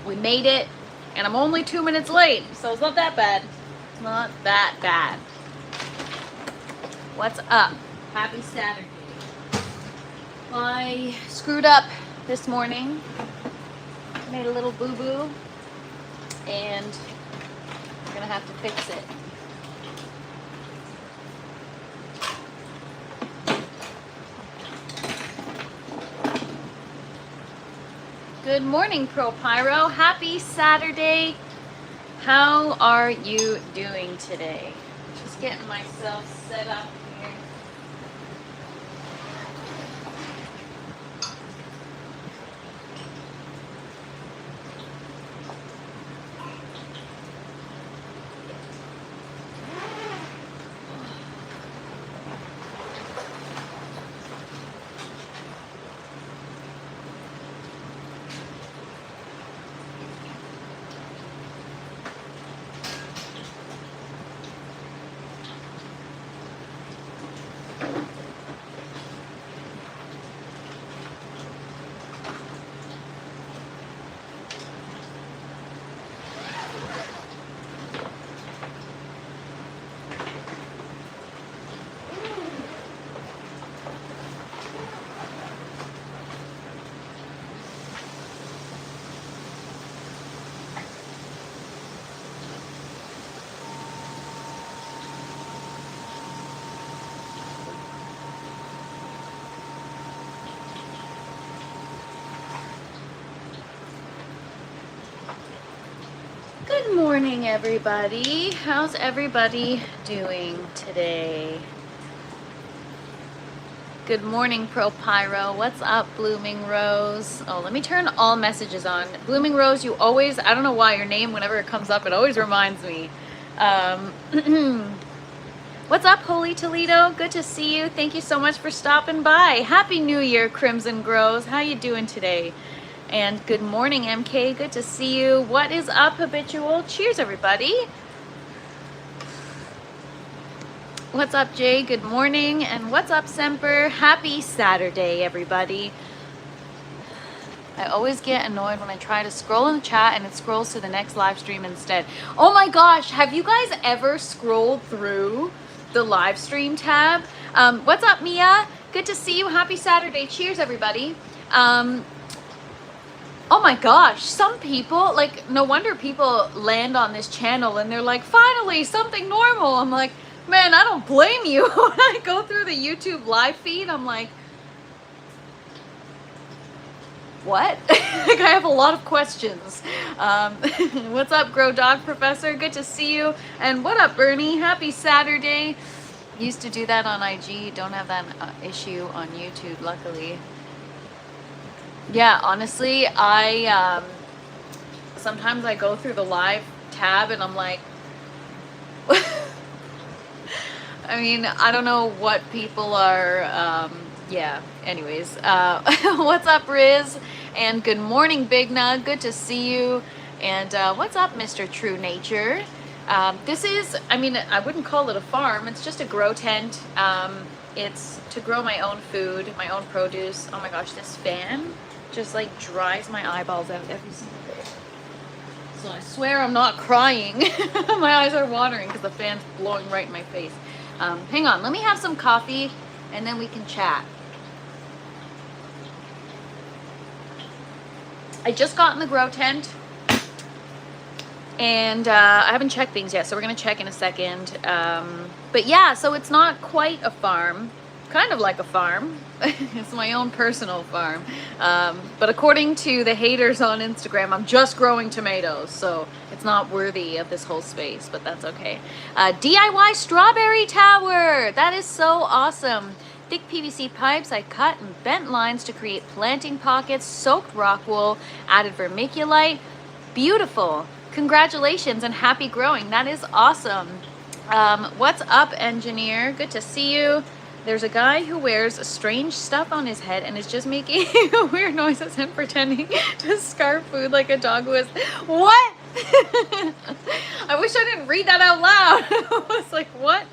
We made it, and I'm only 2 minutes late, so it's not that bad. It's not that bad. What's up? Happy Saturday. I screwed up this morning. Made a little boo-boo, and we're gonna have to fix it. Good morning, Pro Pyro. Happy Saturday. How are you doing today? Just getting myself set up here. Good morning, everybody. How's everybody doing today? Good morning, Pro Pyro. What's up, Blooming Rose? Oh, let me turn all messages on. Blooming Rose, you always, I don't know why your name, whenever it comes up, it always reminds me. What's up, Holy Toledo? Good to see you. Thank you so much for stopping by. Happy New Year, Crimson Grows. How you doing today? And good morning, MK. Good to see you. What is up, Habitual? Cheers, everybody. What's up, Jay? Good morning. And what's up, Semper? Happy Saturday, everybody. I always get annoyed when I try to scroll in the chat and it scrolls to the next live stream instead. Oh my gosh, have you guys ever scrolled through the live stream tab? What's up, Mia? Good to see you. Happy Saturday. Cheers, everybody. Oh my gosh, some people, like, no wonder people land on this channel and they're like, finally, something normal. I'm like, man, I don't blame you. When I go through the YouTube live feed, I'm like, what? Like, I have a lot of questions. What's up, Grow Dog Professor? Good to see you. And what up, Bernie? Happy Saturday. Used to do that on IG. Don't have that issue on YouTube, luckily. Yeah, honestly, sometimes I go through the live tab and I'm like, I mean, I don't know what people are, yeah, anyways. What's up, Riz? And good morning, Big Nug. Good to see you. And what's up, Mr. True Nature? This is, I mean, I wouldn't call it a farm. It's just a grow tent. It's to grow my own food, my own produce. Oh my gosh, this fan just like dries my eyeballs out every single day. So I swear I'm not crying. My eyes are watering because the fan's blowing right in my face. Hang on, let me have some coffee and then we can chat. I just got in the grow tent and I haven't checked things yet, so we're gonna check in a second. But yeah, so it's not quite a farm, kind of like a farm. It's my own personal farm. But according to the haters on Instagram, I'm just growing tomatoes, so it's not worthy of this whole space, but that's okay. DIY strawberry tower. That is so awesome. Thick PVC pipes I cut and bent lines to create planting pockets, soaked rock wool, added vermiculite. Beautiful. Congratulations and happy growing. That is awesome. What's up, engineer? Good to see you. There's a guy who wears strange stuff on his head and is just making weird noises and pretending to scarf food like a dog was. What? I wish I didn't read that out loud. I was like, what?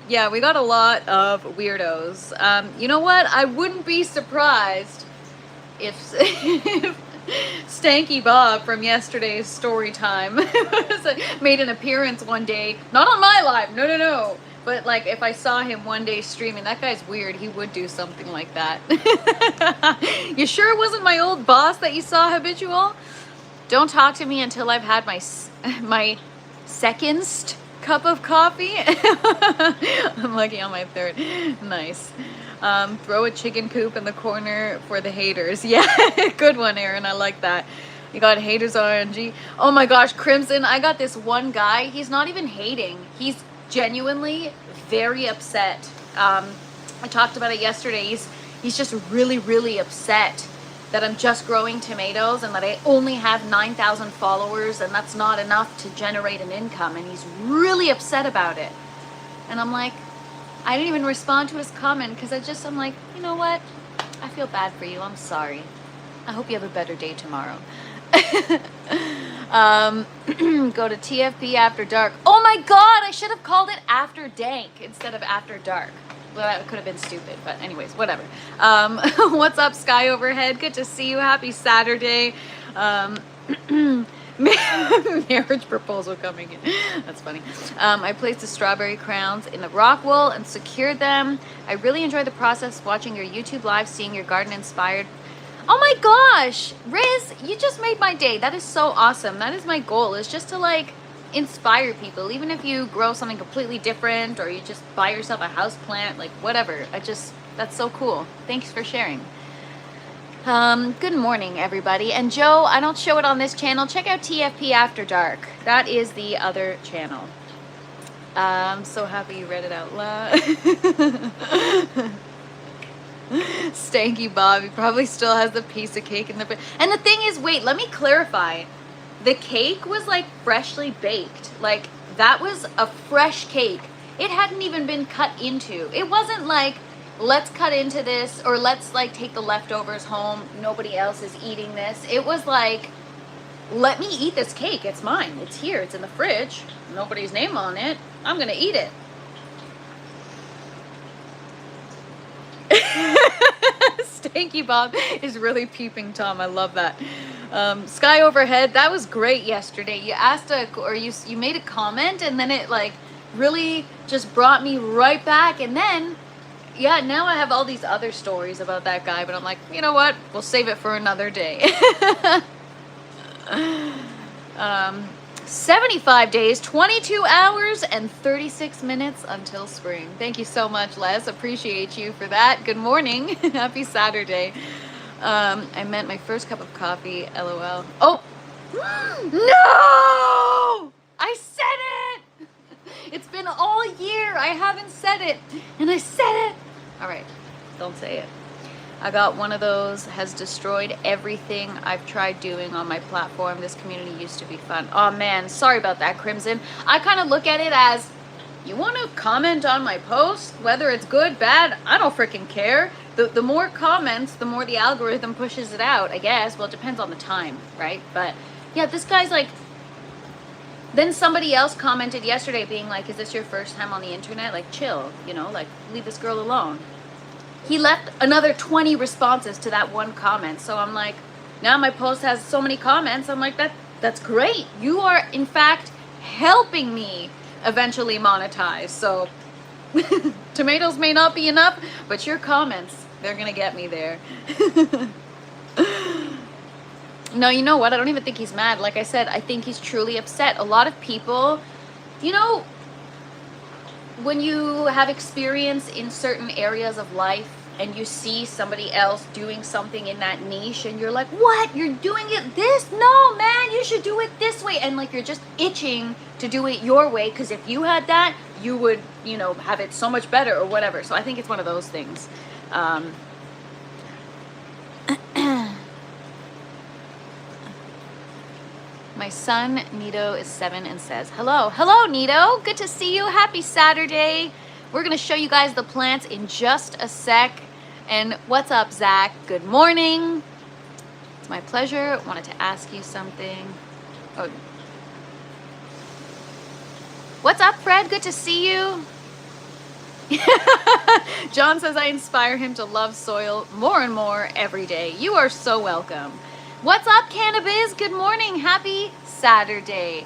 Yeah, we got a lot of weirdos. You know what? I wouldn't be surprised if Stanky Bob from yesterday's story time made an appearance one day, not on my live, no. But like if I saw him one day streaming, that guy's weird. He would do something like that. You sure it wasn't my old boss that you saw habitual? Don't talk to me until I've had my second cup of coffee. I'm lucky on my third. Nice. Throw a chicken coop in the corner for the haters. Yeah, good one, Aaron. I like that. You got haters RNG. Oh my gosh, Crimson, I got this one guy. He's not even hating. He's genuinely very upset. I talked about it yesterday. He's just really, really upset that I'm just growing tomatoes and that I only have 9,000 followers and that's not enough to generate an income. And he's really upset about it. And I'm like, I didn't even respond to his comment because I'm like, you know what? I feel bad for you. I'm sorry. I hope you have a better day tomorrow. Go to TFP After Dark. Oh my god, I should have called it After Dank instead of After Dark. Well, that could have been stupid, but anyways, whatever. What's up, Sky Overhead? Good to see you. Happy Saturday. Marriage proposal coming in. That's funny. I placed the strawberry crowns in the rock wool and secured them. I really enjoyed the process watching your YouTube live, seeing your garden inspired. Oh my gosh, Riz, you just made my day. That is so awesome. That is my goal, is just to like inspire people, even if you grow something completely different or you just buy yourself a house plant, like whatever. That's so cool. Thanks for sharing. Good morning, everybody. And Joe, I don't show it on this channel. Check out TFP After Dark. That is the other channel. I'm so happy you read it out loud. Stanky Bob, he probably still has the piece of cake in the... And the thing is, wait, let me clarify. The cake was like freshly baked. Like that was a fresh cake. It hadn't even been cut into. It wasn't like, let's cut into this or let's like take the leftovers home. Nobody else is eating this. It was like, let me eat this cake. It's mine. It's here. It's in the fridge. Nobody's name on it. I'm going to eat it. Stanky Bob is really peeping Tom. I love that. Sky Overhead, that was great yesterday. You asked you made a comment and then it like really just brought me right back. And then, yeah, now I have all these other stories about that guy, but I'm like, you know what? We'll save it for another day. 75 days, 22 hours, and 36 minutes until spring. Thank you so much, Les. Appreciate you for that. Good morning. Happy Saturday. I meant my first cup of coffee, LOL. Oh, no! I said it! It's been all year. I haven't said it. And I said it. All right, don't say it. I got one of those, has destroyed everything I've tried doing on my platform. This community used to be fun. Oh man, sorry about that, Crimson. I kind of look at it as, you want to comment on my post, whether it's good, bad, I don't freaking care. The more comments, the more the algorithm pushes it out, I guess. Well, it depends on the time, right? But yeah, this guy's like, then somebody else commented yesterday being like, is this your first time on the internet? Like, chill, you know, like, leave this girl alone. He left another 20 responses to that one comment. So I'm like, now my post has so many comments. I'm like, that's great. You are, in fact, helping me eventually monetize. So tomatoes may not be enough, but your comments, they're going to get me there. No, you know what? I don't even think he's mad. Like I said, I think he's truly upset. A lot of people, you know, when you have experience in certain areas of life and you see somebody else doing something in that niche and you're like, what? You're doing it this? No, man, you should do it this way. And like, you're just itching to do it your way because if you had that, you would, you know, have it so much better or whatever. So I think it's one of those things. My son, Nito, is 7 and says, hello. Hello, Nito. Good to see you. Happy Saturday. We're going to show you guys the plants in just a sec. And what's up, Zach? Good morning. It's my pleasure. Wanted to ask you something. Oh. What's up, Fred? Good to see you. John says I inspire him to love soil more and more every day. You are so welcome. What's up, Cannabis? Good morning. Happy Saturday.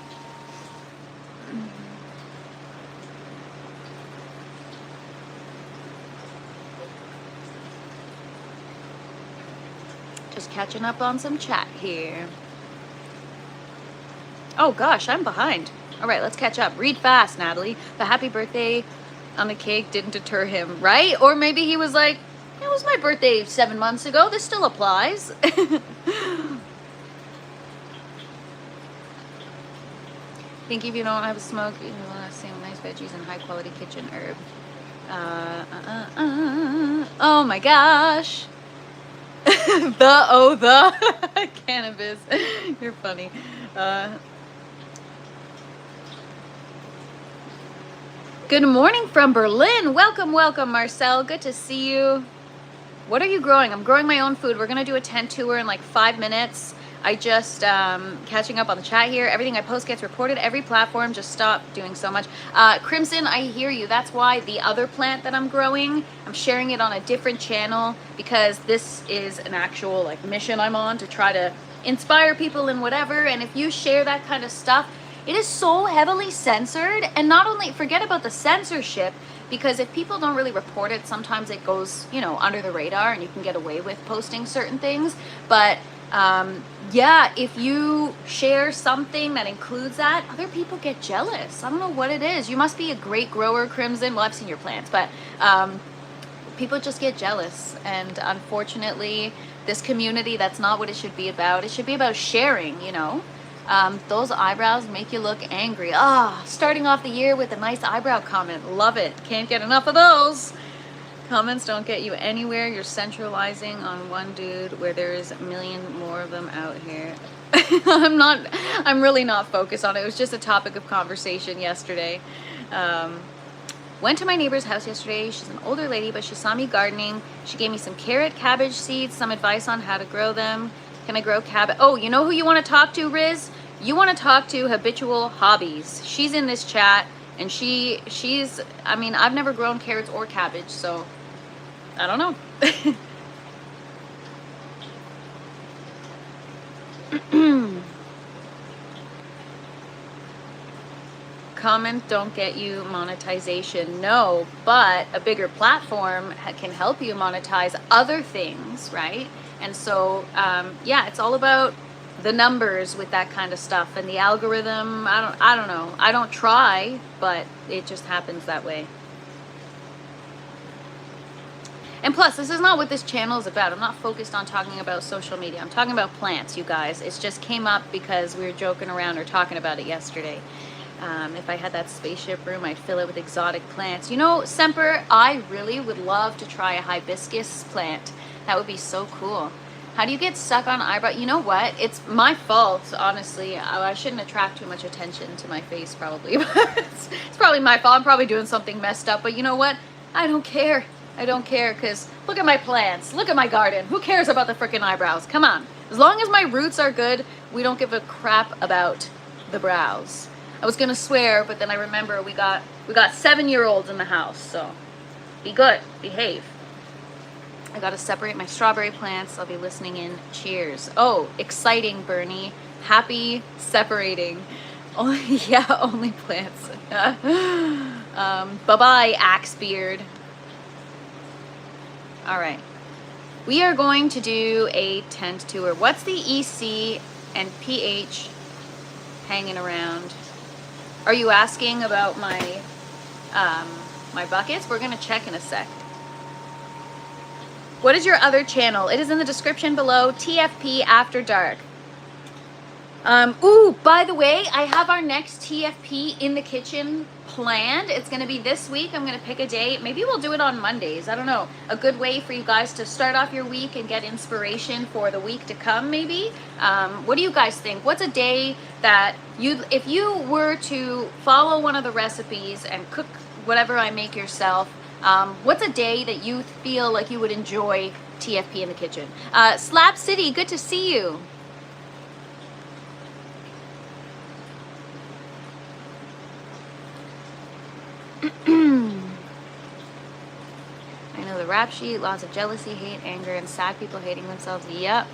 Just catching up on some chat here. Oh gosh, I'm behind. All right, let's catch up. Read fast, Natalie. The happy birthday on the cake didn't deter him, right? Or maybe he was like, it was my birthday 7 months ago. This still applies. Think if you don't have a smoke, you want to see nice veggies and high quality kitchen herb. Oh my gosh. The cannabis. You're funny. Good morning from Berlin. Welcome, welcome, Marcel. Good to see you. What are you growing? I'm growing my own food. We're going to do a tent tour in like 5 minutes. I just catching up on the chat here. Everything I post gets reported. Every platform. Just stop doing so much. Crimson, I hear you. That's why the other plant that I'm growing, I'm sharing it on a different channel because this is an actual like mission I'm on to try to inspire people in whatever. And if you share that kind of stuff, it is so heavily censored. And not only forget about the censorship, because if people don't really report it, sometimes it goes, you know, under the radar and you can get away with posting certain things. But yeah, if you share something that includes that, other people get jealous. I don't know what it is. You must be a great grower, Crimson. Well, I've seen your plants, but people just get jealous. And unfortunately, this community, that's not what it should be about. It should be about sharing, you know. Those eyebrows make you look angry. Starting off the year with a nice eyebrow comment. Love it. Can't get enough of those. Comments don't get you anywhere. You're centralizing on one dude where there is a million more of them out here. I'm really not focused on it. It was just a topic of conversation yesterday. Went to my neighbor's house yesterday. She's an older lady, but she saw me gardening. She gave me some carrot, cabbage seeds, some advice on how to grow them. Can I grow cabbage? Oh, you know who you want to talk to, Riz? You want to talk to Habitual Hobbies. She's in this chat, and she's, I mean, I've never grown carrots or cabbage, so I don't know. Comment don't get you monetization. No, but a bigger platform can help you monetize other things, right? And so, yeah, it's all about the numbers with that kind of stuff and the algorithm. I don't know. I don't try, but it just happens that way. And plus, this is not what this channel is about. I'm not focused on talking about social media. I'm talking about plants, you guys. It just came up because we were joking around or talking about it yesterday. If I had that spaceship room, I'd fill it with exotic plants. You know, Semper, I really would love to try a hibiscus plant. That would be so cool. How do you get stuck on eyebrow? You know what? It's my fault, honestly. I shouldn't attract too much attention to my face, probably. It's probably my fault. I'm probably doing something messed up. But you know what? I don't care. I don't care, because look at my plants. Look at my garden. Who cares about the frickin' eyebrows? Come on. As long as my roots are good, we don't give a crap about the brows. I was going to swear, but then I remember we got 7-year-olds in the house. So be good. Behave. I got to separate my strawberry plants. I'll be listening in. Cheers. Oh, exciting, Bernie. Happy separating. Only, yeah, only plants. Bye-bye, Axebeard. All right. We are going to do a tent tour. What's the EC and pH hanging around? Are you asking about my my buckets? We're going to check in a sec. What is your other channel? It is in the description below. TFP After Dark. Ooh, by the way, I have our next TFP in the kitchen planned. It's going to be this week. I'm going to pick a day. Maybe we'll do it on Mondays. I don't know. A good way for you guys to start off your week and get inspiration for the week to come, maybe. What do you guys think? What's a day that if you were to follow one of the recipes and cook whatever I make yourself, what's a day that you feel like you would enjoy TFP in the kitchen? Slap City, good to see you. I know the rap sheet, lots of jealousy, hate, anger, and sad people hating themselves. Yep.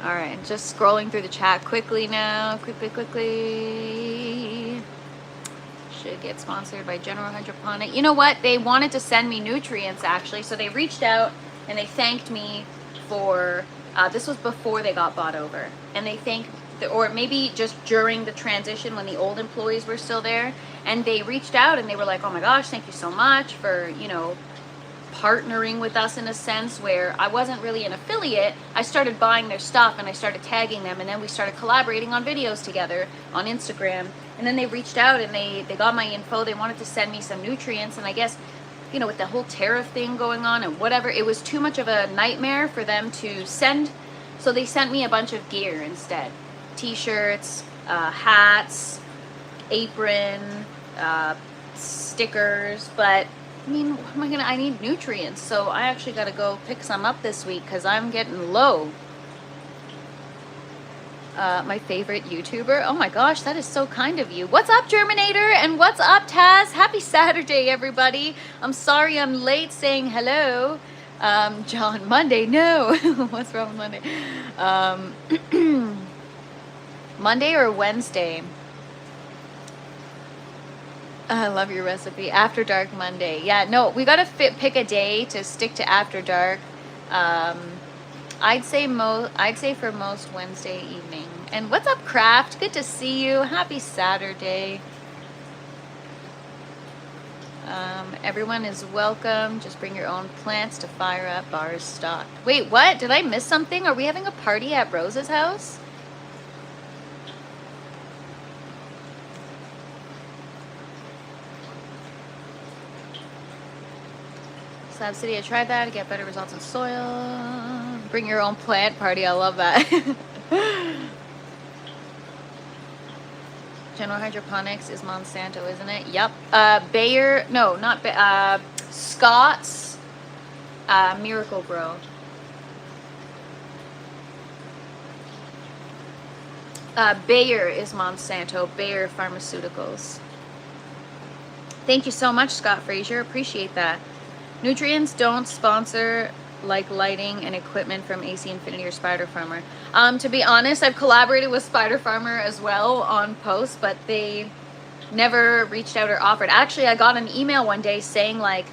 All right, just scrolling through the chat quickly now. Quickly. Should get sponsored by General Hydroponic. You know what? They wanted to send me nutrients, actually. So they reached out and they thanked me for, this was before they got bought over. And they thanked, or maybe just during the transition when the old employees were still there. And they reached out and they were like, oh my gosh, thank you so much for, you know, partnering with us in a sense where I wasn't really an affiliate. I started buying their stuff and I started tagging them, and then we started collaborating on videos together on Instagram. And then they reached out and they got my info. They wanted to send me some nutrients, and I guess, you know, with the whole tariff thing going on and whatever, it was too much of a nightmare for them to send. So they sent me a bunch of gear instead. T-shirts, hats, apron, stickers, but I mean, what am I gonna, I need nutrients, so I actually gotta go pick some up this week because I'm getting low. My favorite YouTuber. Oh my gosh, that is so kind of you. What's up, Germinator? And what's up, Taz? Happy Saturday, everybody. I'm sorry I'm late saying hello. John, Monday, no. What's wrong with Monday? Monday or Wednesday? I love your recipe. After Dark Monday. Yeah, no, we gotta pick a day to stick to After Dark. I'd say for most Wednesday evening. And what's up, Craft? Good to see you. Happy Saturday. Everyone is welcome. Just bring your own plants to fire up. Bars stocked. Wait, what? Did I miss something? Are we having a party at Rose's house? Slab City, I tried that to get better results in soil. Bring your own plant party. I love that. General Hydroponics is Monsanto, isn't it? Yep. Bayer, no, not Scott's Miracle Grow. Bayer is Monsanto. Bayer Pharmaceuticals. Thank you so much, Scott Frazier. Appreciate that. Nutrients don't sponsor like lighting and equipment from AC Infinity or Spider Farmer. To be honest, I've collaborated with Spider Farmer as well on posts, but they never reached out or offered. Actually, I got an email one day saying like,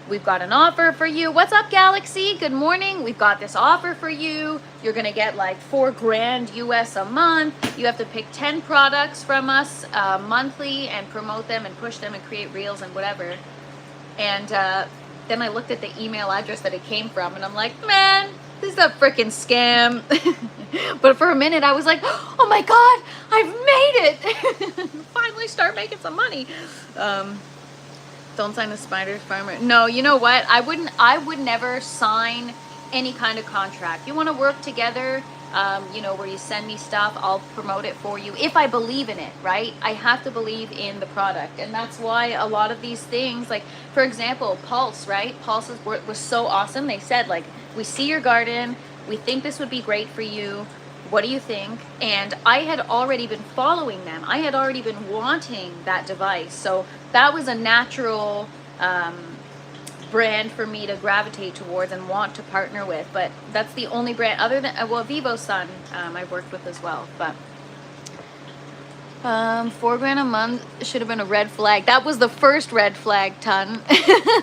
we've got an offer for you. What's up, Galaxy? Good morning. We've got this offer for you. You're gonna get like $4,000 US a month. You have to pick 10 products from us monthly and promote them and push them and create reels and whatever. And then I looked at the email address that it came from, and I'm like, man, this is a freaking scam. But for a minute, I was like, oh my God, I've made it. Finally start making some money. Don't sign a Spider Farmer. No, you know what? I would never sign any kind of contract. You want to work together, you know, where you send me stuff, I'll promote it for you if I believe in it, right? I have to believe in the product. And that's why a lot of these things, like, for example, Pulse, right? Pulse was so awesome. They said, like, we see your garden. We think this would be great for you. What do you think? And I had already been following them. I had already been wanting that device. So that was a natural brand for me to gravitate towards and want to partner with. But that's the only brand other than, well, Vivo Sun I've worked with as well. But $4,000 a month should have been a red flag. That was the first red flag ton.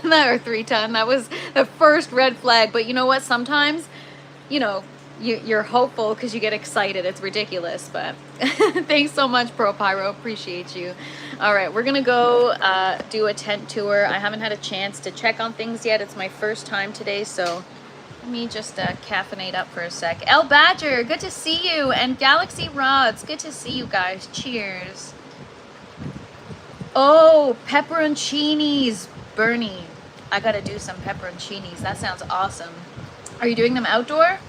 Or 3 ton. That was the first red flag. But you know what? Sometimes, you know, you're hopeful because you get excited. It's ridiculous, but thanks so much, Pro Pyro. Appreciate you. All right, we're gonna go do a tent tour. I haven't had a chance to check on things yet. It's my first time today, so let me just caffeinate up for a sec. El Badger, good to see you, and Galaxy Rods, good to see you guys. Cheers. Oh, pepperoncinis, Bernie. I gotta do some pepperoncinis. That sounds awesome. Are you doing them outdoor?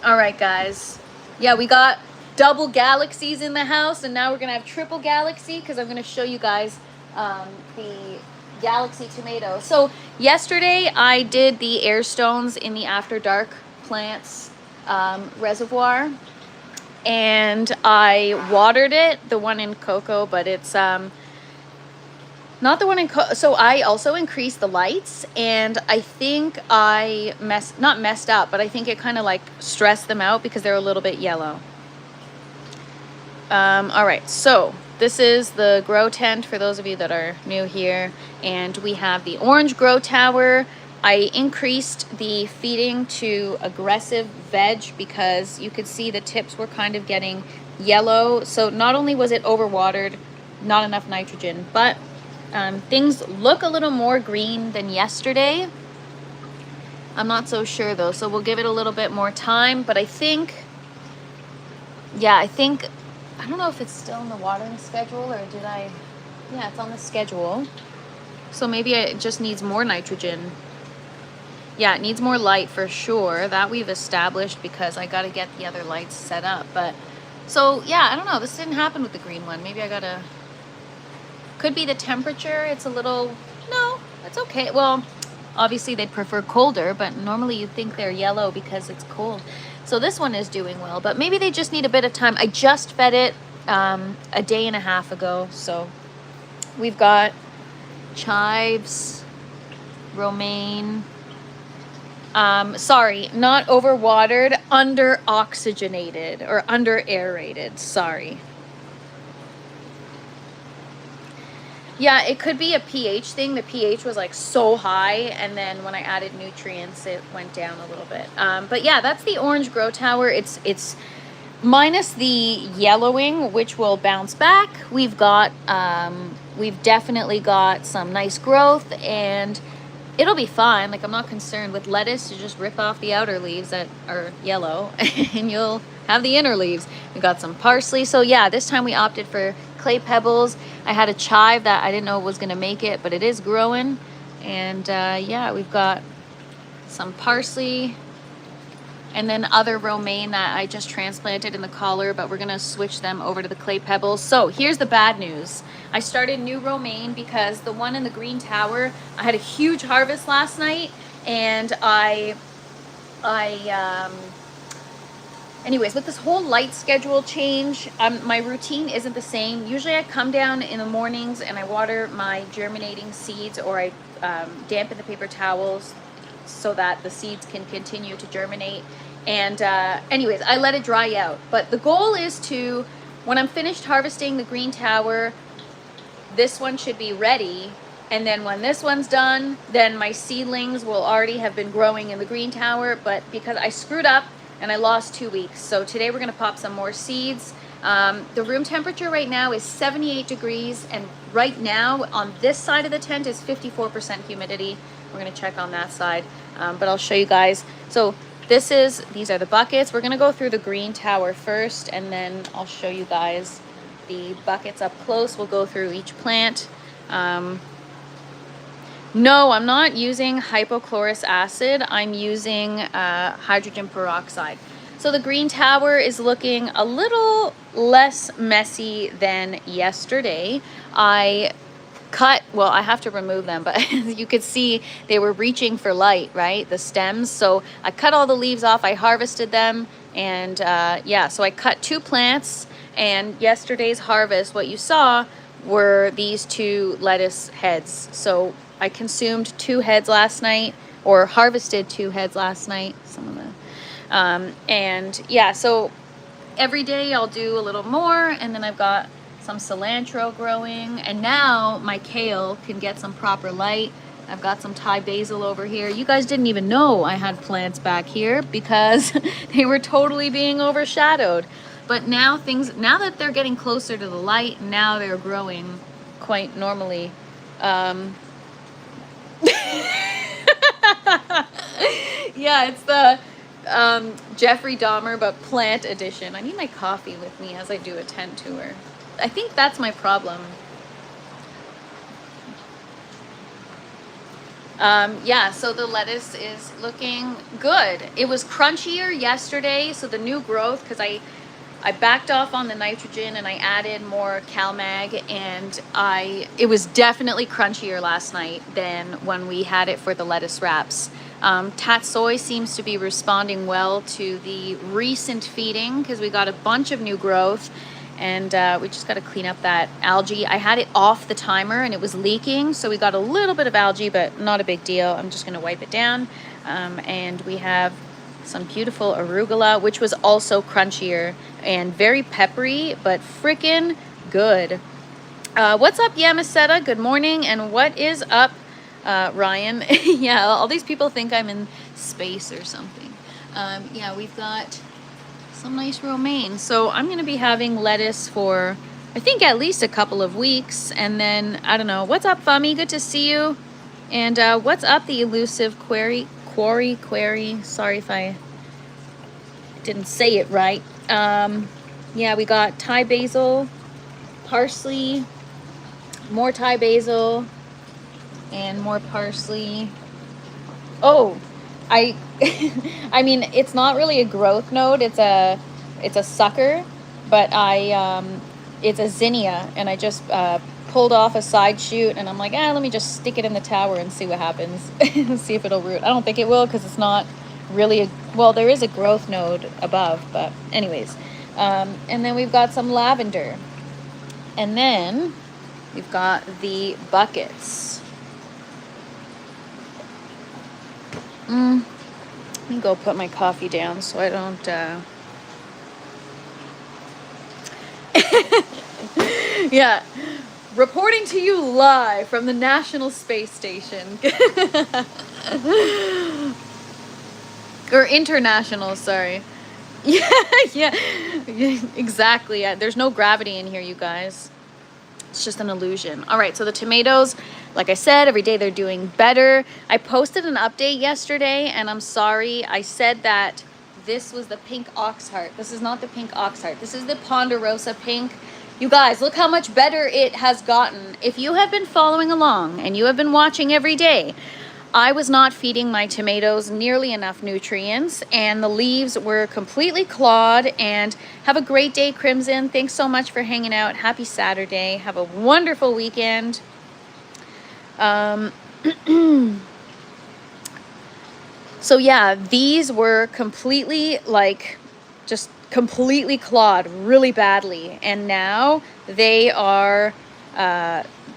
All right, guys. Yeah, we got double galaxies in the house, and now we're gonna have triple galaxy because I'm gonna show you guys the galaxy tomato. So yesterday I did the air stones in the After Dark plants reservoir, and I watered it, the one in cocoa, but it's Not the one in, so I also increased the lights, and I think I not messed up, but I think it kind of like stressed them out because they're a little bit yellow. All right, so this is the grow tent for those of you that are new here, and we have the orange grow tower. I increased the feeding to aggressive veg because you could see the tips were kind of getting yellow. So not only was it overwatered, not enough nitrogen, but things look a little more green than yesterday. I'm not so sure though, so we'll give it a little bit more time, but I think, yeah, I don't know if it's still in the watering schedule or did I, yeah, it's on the schedule. So maybe it just needs more nitrogen. Yeah, it needs more light for sure. That we've established because I got to get the other lights set up. But so yeah, I don't know. This didn't happen with the green one. Maybe I gotta, could be the temperature. It's a little, no, it's okay. Well, obviously they'd prefer colder, but normally you'd think they're yellow because it's cold. So this one is doing well, but maybe they just need a bit of time. I just fed it a day and a half ago. So we've got chives, romaine, sorry, not overwatered, under oxygenated or under aerated, sorry. Yeah, it could be a pH thing. The pH was like so high, and then when I added nutrients, it went down a little bit. But yeah, that's the orange grow tower. It's minus the yellowing, which will bounce back. We've definitely got some nice growth, and it'll be fine. Like, I'm not concerned with lettuce. You just rip off the outer leaves that are yellow and you'll have the inner leaves. We got some parsley. So yeah, this time we opted for clay pebbles. I had a chive that I didn't know was gonna make it, but it is growing. And yeah, we've got some parsley and then other romaine that I just transplanted in the collar, but we're gonna switch them over to the clay pebbles. So here's the bad news. I started new romaine because the one in the green tower, I had a huge harvest last night, and anyways, with this whole light schedule change, my routine isn't the same. Usually I come down in the mornings and I water my germinating seeds, or I dampen the paper towels so that the seeds can continue to germinate. And anyways, I let it dry out. But the goal is to, when I'm finished harvesting the green tower, this one should be ready. And then when this one's done, then my seedlings will already have been growing in the green tower. But because I screwed up and I lost 2 weeks, so today we're gonna pop some more seeds. The room temperature right now is 78 degrees, and right now on this side of the tent is 54% humidity. We're gonna check on that side, but I'll show you guys. So these are the buckets. We're gonna go through the green tower first, and then I'll show you guys the buckets up close. We'll go through each plant. No, I'm not using hypochlorous acid. I'm using hydrogen peroxide. So the green tower is looking a little less messy than yesterday. I have to remove them, but you could see they were reaching for light, right? The stems. So I cut all the leaves off. I harvested them, and yeah, so I cut 2 plants, and yesterday's harvest, what you saw were these 2 lettuce heads. So I consumed 2 heads last night, or harvested 2 heads last night. Some of the, and yeah, so every day I'll do a little more, and then I've got some cilantro growing, and now my kale can get some proper light. I've got some Thai basil over here. You guys didn't even know I had plants back here because they were totally being overshadowed. But now that they're getting closer to the light, now they're growing quite normally. Yeah, it's the Jeffrey Dahmer, but plant edition. I need my coffee with me as I do a tent tour. I think that's my problem. Yeah, so the lettuce is looking good. It was crunchier yesterday, so the new growth, because I backed off on the nitrogen and I added more CalMag, and it was definitely crunchier last night than when we had it for the lettuce wraps. Tatsoi seems to be responding well to the recent feeding because we got a bunch of new growth, and we just got to clean up that algae. I had it off the timer and it was leaking, so we got a little bit of algae, but not a big deal. I'm just going to wipe it down. And we have some beautiful arugula, which was also crunchier and very peppery, but freaking good. What's up, Yamaseta? Good morning. And what is up, Ryan? Yeah, all these people think I'm in space or something. Yeah, we've got some nice romaine. So I'm going to be having lettuce for, I think, at least a couple of weeks. And then, I don't know. What's up, Fummy? Good to see you. And what's up, the elusive Quarry? Sorry if I didn't say it right. Yeah, we got Thai basil, parsley, more Thai basil, and more parsley. Oh, I mean, it's not really a growth node, it's a sucker, but it's a zinnia, and I just pulled off a side shoot, and I'm like, let me just stick it in the tower and see what happens. See if it'll root. I don't think it will, because it's not really well, there is a growth node above, but anyways. And then we've got some lavender, and then we've got the buckets. Let me go put my coffee down so I don't yeah, reporting to you live from the National Space Station. Or international, sorry. Yeah, yeah, exactly. There's no gravity in here, you guys. It's just an illusion. All right, so the tomatoes, like I said, every day they're doing better. I posted an update yesterday, and I'm sorry. I said that this was the pink oxheart. This is not the pink oxheart. This is the Ponderosa pink. You guys, look how much better it has gotten. If you have been following along and you have been watching every day, I was not feeding my tomatoes nearly enough nutrients, and the leaves were completely clawed. And have a great day, Crimson. Thanks so much for hanging out. Happy Saturday. Have a wonderful weekend. So yeah, these were completely, like, just completely clawed really badly, and now they are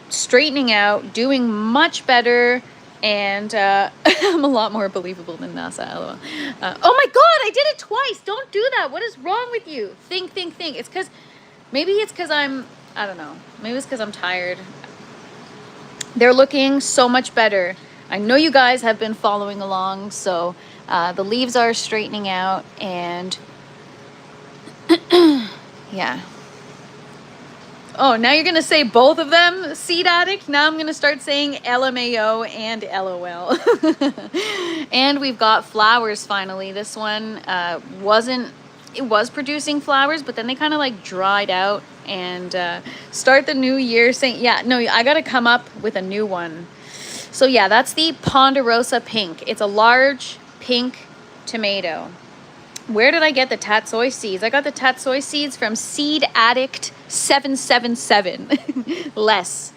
straightening out, doing much better. And I'm a lot more believable than NASA, lol. Oh my god, I did it twice. Don't do that. What is wrong with you? Think. It's because, maybe it's because I don't know. Maybe it's because I'm tired. They're looking so much better. I know you guys have been following along. So the leaves are straightening out, and yeah. Oh, now you're going to say both of them, Seed Addict? Now I'm going to start saying LMAO and LOL. And we've got flowers finally. This one it was producing flowers, but then they kind of like dried out. And start the new year saying, yeah, no, I got to come up with a new one. So yeah, that's the Ponderosa pink. It's a large pink tomato. Where did I get the tatsoi seeds? I got the tatsoi seeds from Seed Addict 777. Less.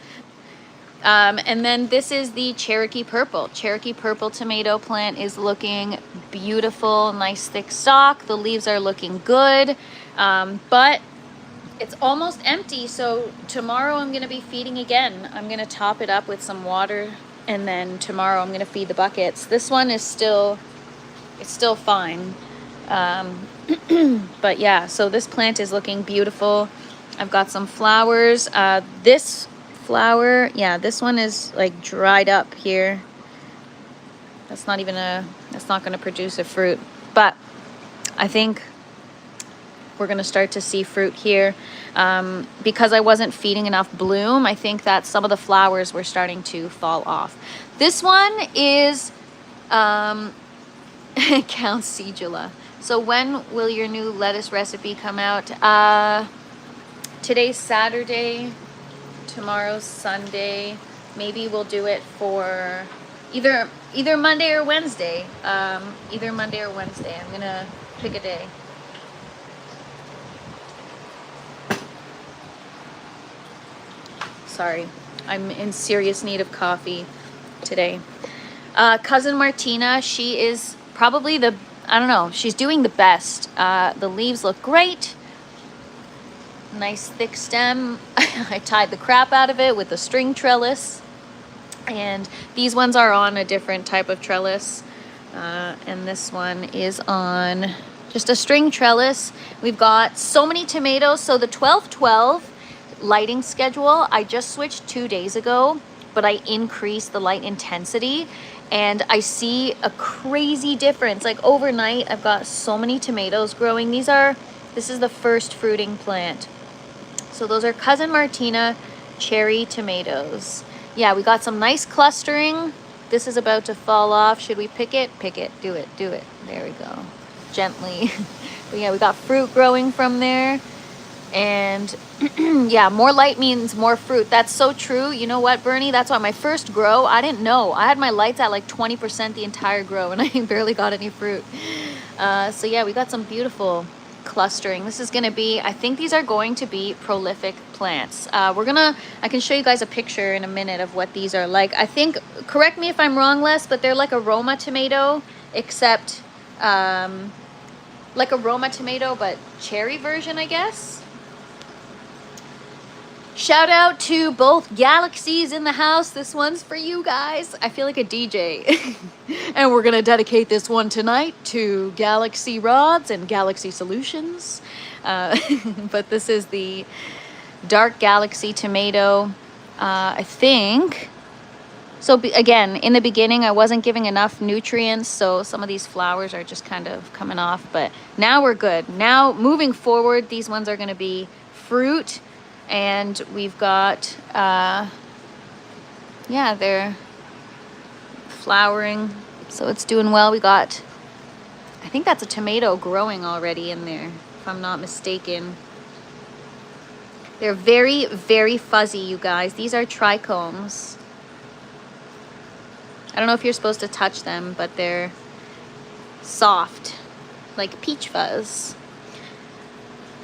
And then this is the Cherokee Purple. Cherokee Purple tomato plant is looking beautiful, nice thick stalk. The leaves are looking good, but it's almost empty. So tomorrow I'm going to be feeding again. I'm going to top it up with some water, and then tomorrow I'm going to feed the buckets. This one is still fine. But yeah, so this plant is looking beautiful. I've got some flowers. This flower, yeah, this one is like dried up here. That's not going to produce a fruit, but I think we're going to start to see fruit here. Because I wasn't feeding enough bloom, I think that some of the flowers were starting to fall off. This one is Count Sigila. So when will your new lettuce recipe come out? Today's Saturday, tomorrow's Sunday. Maybe we'll do it for either Monday or Wednesday. Either Monday or Wednesday. I'm gonna pick a day. Sorry, I'm in serious need of coffee today. Cousin Martina, she is probably I don't know, she's doing the best. The leaves look great. Nice thick stem. I tied the crap out of it with a string trellis. And these ones are on a different type of trellis. And this one is on just a string trellis. We've got so many tomatoes. So the 12-12 lighting schedule, I just switched 2 days ago, but I increased the light intensity. And I see a crazy difference. Like overnight, I've got so many tomatoes growing. This is the first fruiting plant. So those are Cousin Martina cherry tomatoes. Yeah, we got some nice clustering. This is about to fall off. Should we pick it? Pick it. Do it. Do it. There we go. Gently. But yeah, we got fruit growing from there. And yeah, more light means more fruit. That's so true. You know what, Bernie? That's why my first grow, I didn't know. I had my lights at like 20% the entire grow, and I barely got any fruit. So yeah, we got some beautiful clustering. This is going to be, I think these are going to be prolific plants. I can show you guys a picture in a minute of what these are like. I think, correct me if I'm wrong, Les, but they're like a Roma tomato, except like a Roma tomato, but cherry version, I guess. Shout out to both Galaxies in the house. This one's for you guys. I feel like a DJ. And we're going to dedicate this one tonight to Galaxy Rods and Galaxy Solutions. But this is the Dark Galaxy tomato. I think. So again, in the beginning, I wasn't giving enough nutrients. So some of these flowers are just kind of coming off. But now we're good. Now moving forward, these ones are going to be fruit. And we've got, yeah, they're flowering, so it's doing well. We got, I think that's a tomato growing already in there, if I'm not mistaken. They're very, very fuzzy, you guys. These are trichomes. I don't know if you're supposed to touch them, but they're soft, like peach fuzz.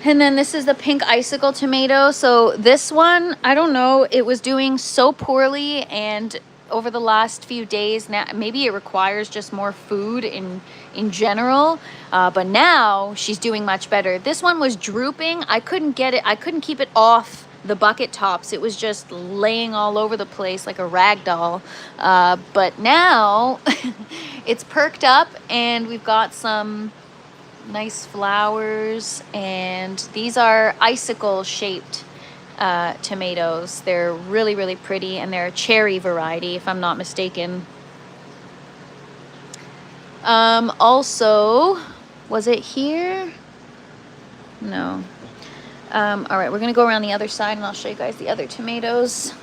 And then this is the pink icicle tomato. So this one, I don't know, it was doing so poorly, and over the last few days, now maybe it requires just more food in general, but now she's doing much better. This one was drooping. I couldn't keep it off the bucket tops. It was just laying all over the place like a rag doll. But now it's perked up, and we've got some nice flowers, and these are icicle shaped tomatoes. They're really, really pretty, and they're a cherry variety, if I'm not mistaken. Also, was it here? No. All right, we're gonna go around the other side, and I'll show you guys the other tomatoes.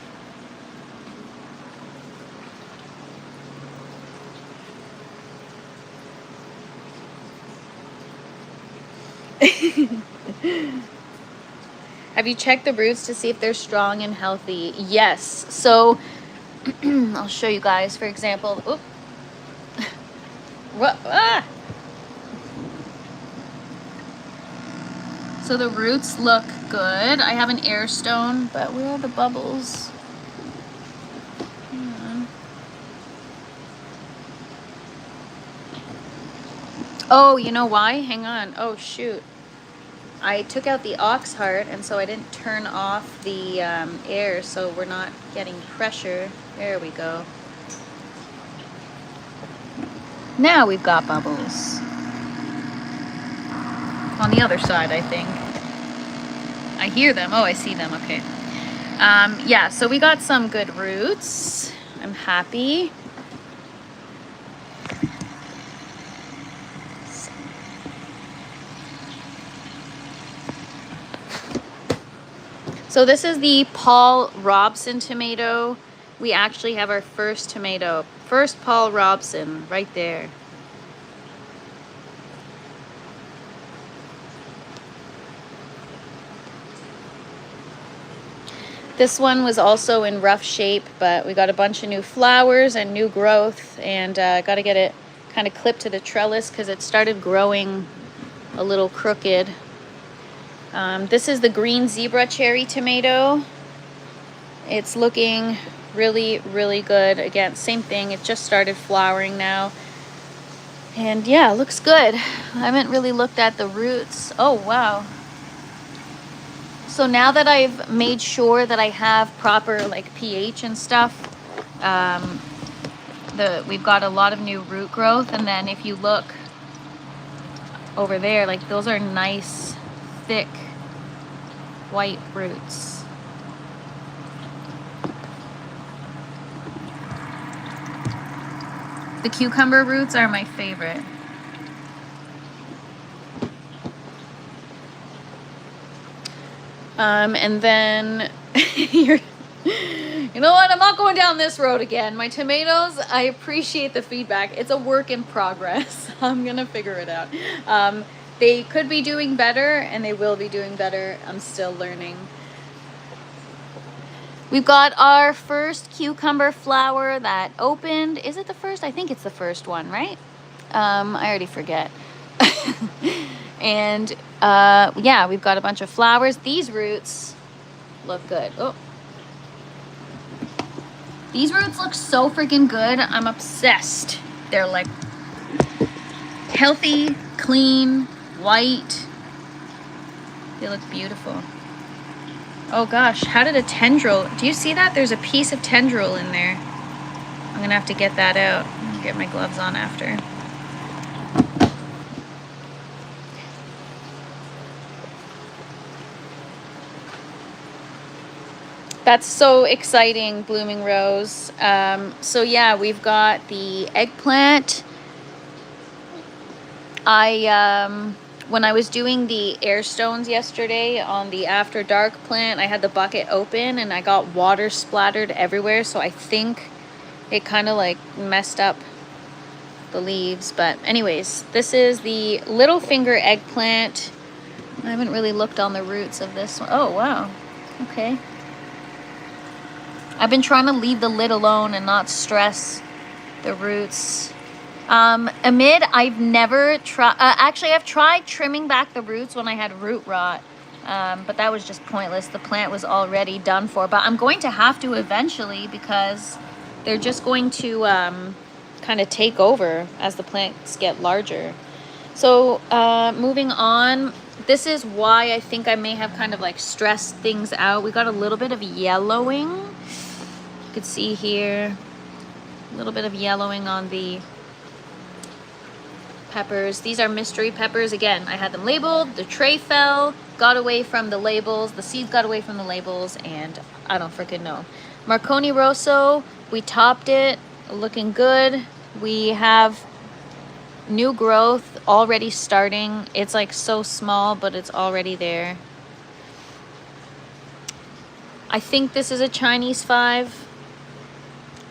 Have you checked the roots to see if they're strong and healthy? Yes. So I'll show you guys, for example. Oop. What? Ah! So the roots look good. I have an air stone, but where are the bubbles? Hang on. Oh, you know why? Hang on. Oh, shoot. I took out the ox heart, and so I didn't turn off the air, so we're not getting pressure. There we go. Now we've got bubbles. On the other side, I think. I hear them. Oh, I see them. Okay. Yeah, so we got some good roots. I'm happy. So this is the Paul Robson tomato. We actually have our first tomato. First Paul Robson, right there. This one was also in rough shape, but we got a bunch of new flowers and new growth, and got to get it kind of clipped to the trellis because it started growing a little crooked. This is the green zebra cherry tomato. It's looking really, really good. Again, same thing. It just started flowering now. And yeah, it looks good. I haven't really looked at the roots. Oh, wow. So now that I've made sure that I have proper like pH and stuff, we've got a lot of new root growth. And then if you look over there, like those are nice, thick, white roots. The cucumber roots are my favorite. And then you know what? I'm not going down this road again. My tomatoes, I appreciate the feedback. It's a work in progress. I'm gonna figure it out. They could be doing better, and they will be doing better. I'm still learning. We've got our first cucumber flower that opened. Is it the first? I think it's the first one, right? I already forget. And yeah, we've got a bunch of flowers. These roots look good. Oh, these roots look so freaking good. I'm obsessed. They're like healthy, clean, white. They look beautiful. Oh gosh, how did a tendril, do you see that? There's a piece of tendril in there. I'm gonna have to get that out. I'll get my gloves on after. That's so exciting, Blooming Rose. So yeah, we've got the eggplant. When I was doing the air stones yesterday on the After Dark plant, I had the bucket open and I got water splattered everywhere. So I think it kind of like messed up the leaves. But anyways, this is the little finger eggplant. I haven't really looked on the roots of this one. Oh, wow. Okay. I've been trying to leave the lid alone and not stress the roots. Amid, I've never tried, actually I've tried trimming back the roots when I had root rot, but that was just pointless. The plant was already done for, but I'm going to have to eventually because they're just going to kind of take over as the plants get larger. So moving on, this is why I think I may have kind of like stressed things out. We got a little bit of yellowing. You could see here, a little bit of yellowing on the peppers. These are mystery peppers. Again, I had them labeled. The tray fell, got away from the labels. The seeds got away from the labels, and I don't freaking know. Marconi Rosso, we topped it, looking good. We have new growth already starting. It's like so small, but it's already there. I think this is a Chinese 5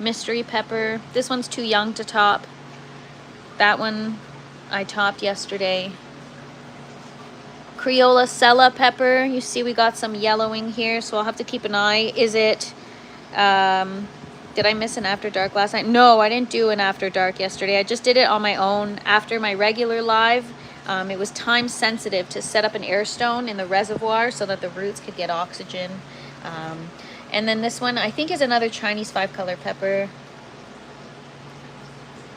mystery pepper. This one's too young to top. That one I topped yesterday. Criolla Sella pepper. You see we got some yellowing here, so I'll have to keep an eye. Is it, did I miss an After Dark last night? No, I didn't do an After Dark yesterday. I just did it on my own after my regular live. It was time sensitive to set up an air stone in the reservoir so that the roots could get oxygen. And then this one I think is another Chinese 5-color pepper.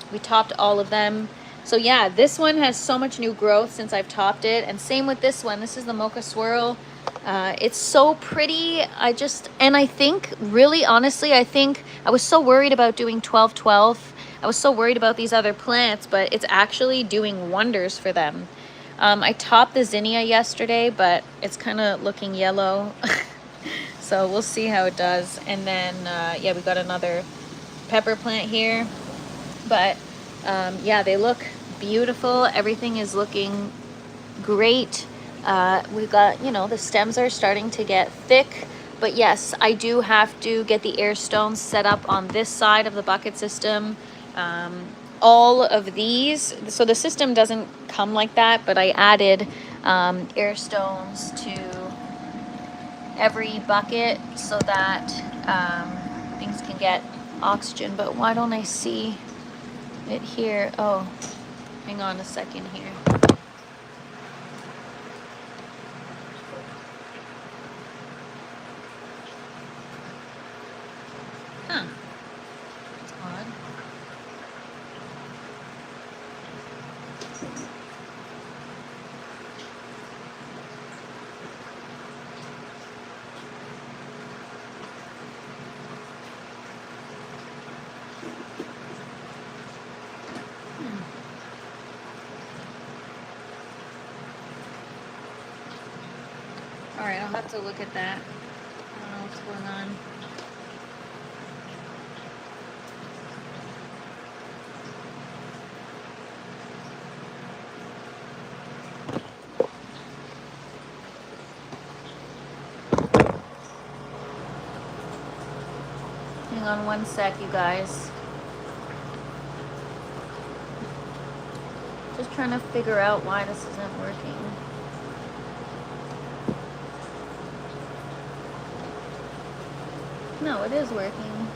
We topped all of them. So yeah, this one has so much new growth since I've topped it, and same with this one. This is the Mocha Swirl. It's so pretty. I think, really honestly, I think I was so worried about doing 12-12. I was so worried about these other plants, but it's actually doing wonders for them. I topped the zinnia yesterday, but it's kind of looking yellow. So we'll see how it does. And then, yeah, we got another pepper plant here. But yeah, they look beautiful. Everything is looking great. We've got, you know, the stems are starting to get thick. But yes, I do have to get the air stones set up on this side of the bucket system. All of these, so the system doesn't come like that, but I added air stones to every bucket so that things can get oxygen. But why don't I see it here? Oh, hang on a second here. Huh. That's odd. I'll have to look at that. I don't know what's going on. Hang on one sec, you guys. Just trying to figure out why this isn't working. No, it is working.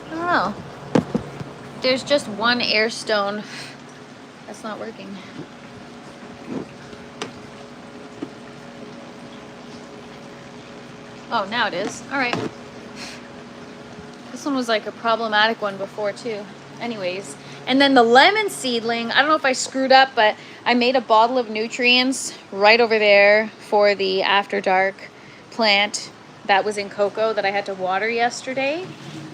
I don't know. There's just one air stone that's not working. Oh, now it is. All right. This one was like a problematic one before too. Anyways, and then the lemon seedling, I don't know if I screwed up, but I made a bottle of nutrients right over there for the After Dark plant that was in cocoa that I had to water yesterday.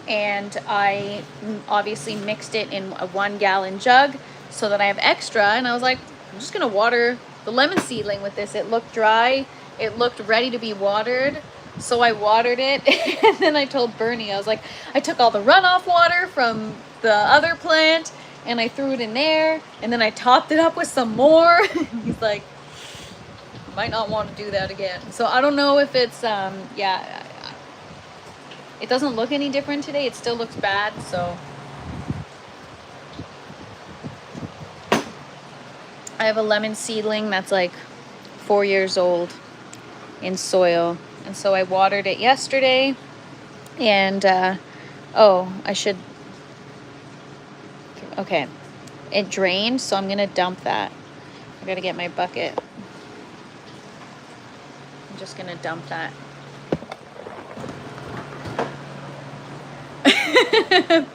And I obviously mixed it in a 1 gallon jug so that I have extra. And I was like, I'm just gonna water the lemon seedling with this. It looked dry. It looked ready to be watered. So I watered it, and then I told Bernie, I was like, I took all the runoff water from the other plant and I threw it in there, and then I topped it up with some more. He's like, might not want to do that again. So I don't know if it's, yeah, it doesn't look any different today. It still looks bad, so. I have a lemon seedling that's like 4 years old in soil. And so I watered it yesterday, and oh, I should, okay, it drained, so I'm gonna dump that. I gotta get my bucket. I'm just gonna dump that.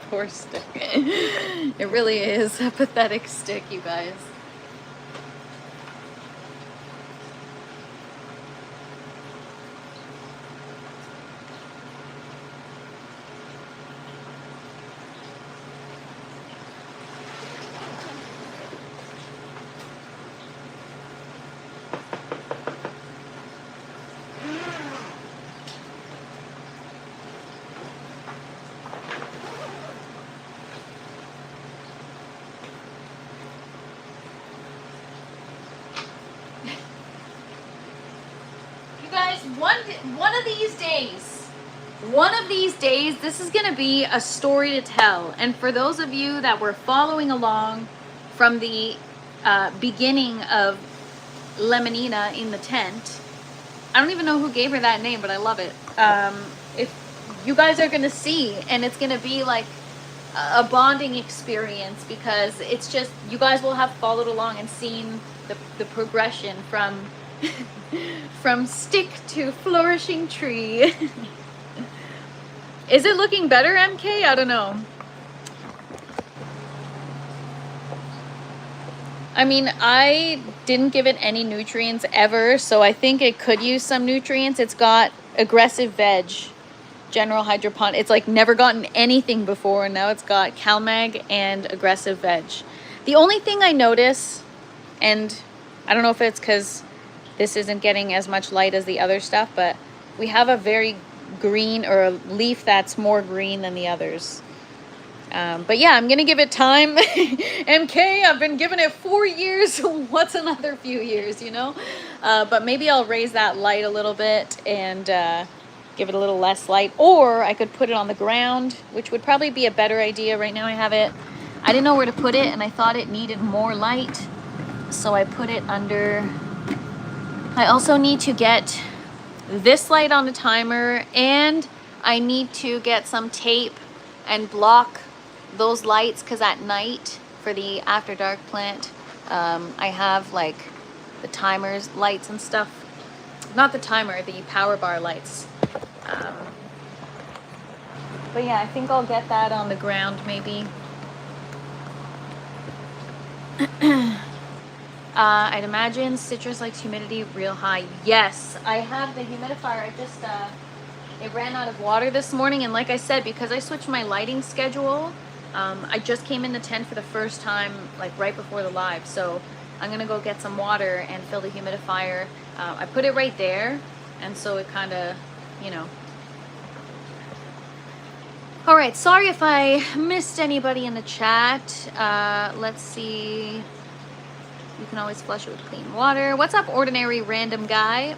Poor stick. It really is a pathetic stick, you guys. One of these days, this is going to be a story to tell. And for those of you that were following along from the beginning of Lemonina in the tent, I don't even know who gave her that name, but I love it. If you guys are going to see, and it's going to be like a bonding experience, because it's just, you guys will have followed along and seen the progression from from stick to flourishing tree. Is it looking better, MK? I don't know. I mean, I didn't give it any nutrients ever, so I think it could use some nutrients. It's got aggressive veg, general hydroponic. It's like never gotten anything before, and now it's got CalMag and aggressive veg. The only thing I notice, and I don't know if it's because this isn't getting as much light as the other stuff, but we have a very green, or a leaf that's more green than the others. But yeah, I'm gonna give it time. MK, I've been giving it 4 years. What's another few years, you know? But maybe I'll raise that light a little bit and give it a little less light, or I could put it on the ground, which would probably be a better idea. Right now I have it, I didn't know where to put it, and I thought it needed more light, so I put it under. I also need to get this light on the timer, and I need to get some tape and block those lights, because at night for the After Dark plant, I have like the timers lights and stuff, not the timer, the power bar lights. But yeah, I think I'll get that on the ground maybe. I'd imagine citrus likes humidity real high. Yes, I have the humidifier. I just, it ran out of water this morning. And like I said, because I switched my lighting schedule, I just came in the tent for the first time, like right before the live. So I'm going to go get some water and fill the humidifier. I put it right there. And so it kind of, you know. All right, sorry if I missed anybody in the chat. Let's see. You can always flush it with clean water. What's up, ordinary random guy?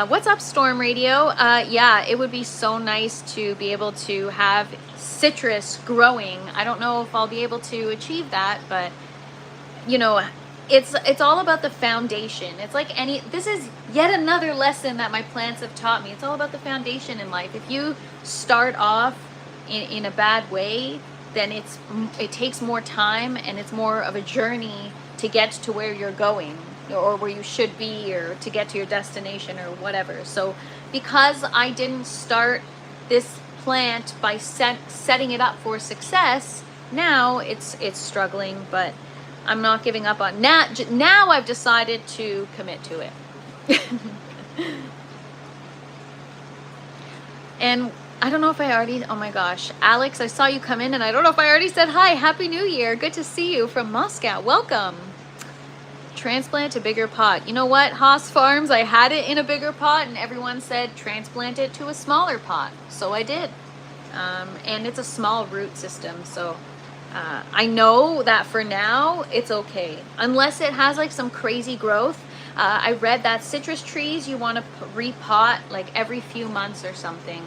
What's up, Storm Radio? Yeah, it would be so nice to be able to have citrus growing. I don't know if I'll be able to achieve that, but you know, it's all about the foundation. It's like this is yet another lesson that my plants have taught me. It's all about the foundation in life. If you start off in a bad way, then it takes more time, and it's more of a journey to get to where you're going, or where you should be, or to get to your destination, or whatever. So because I didn't start this plant by setting it up for success, now it's struggling, but I'm not giving up on now I've decided to commit to it. And I don't know if I already, oh my gosh, Alex, I saw you come in, and I don't know if I already said hi. Happy New Year. Good to see you from Moscow. Welcome. Transplant a bigger pot. You know what, Haas Farms, I had it in a bigger pot, and everyone said transplant it to a smaller pot. So I did. And it's a small root system, so I know that for now it's okay, unless it has like some crazy growth. I read that citrus trees you want to repot like every few months or something.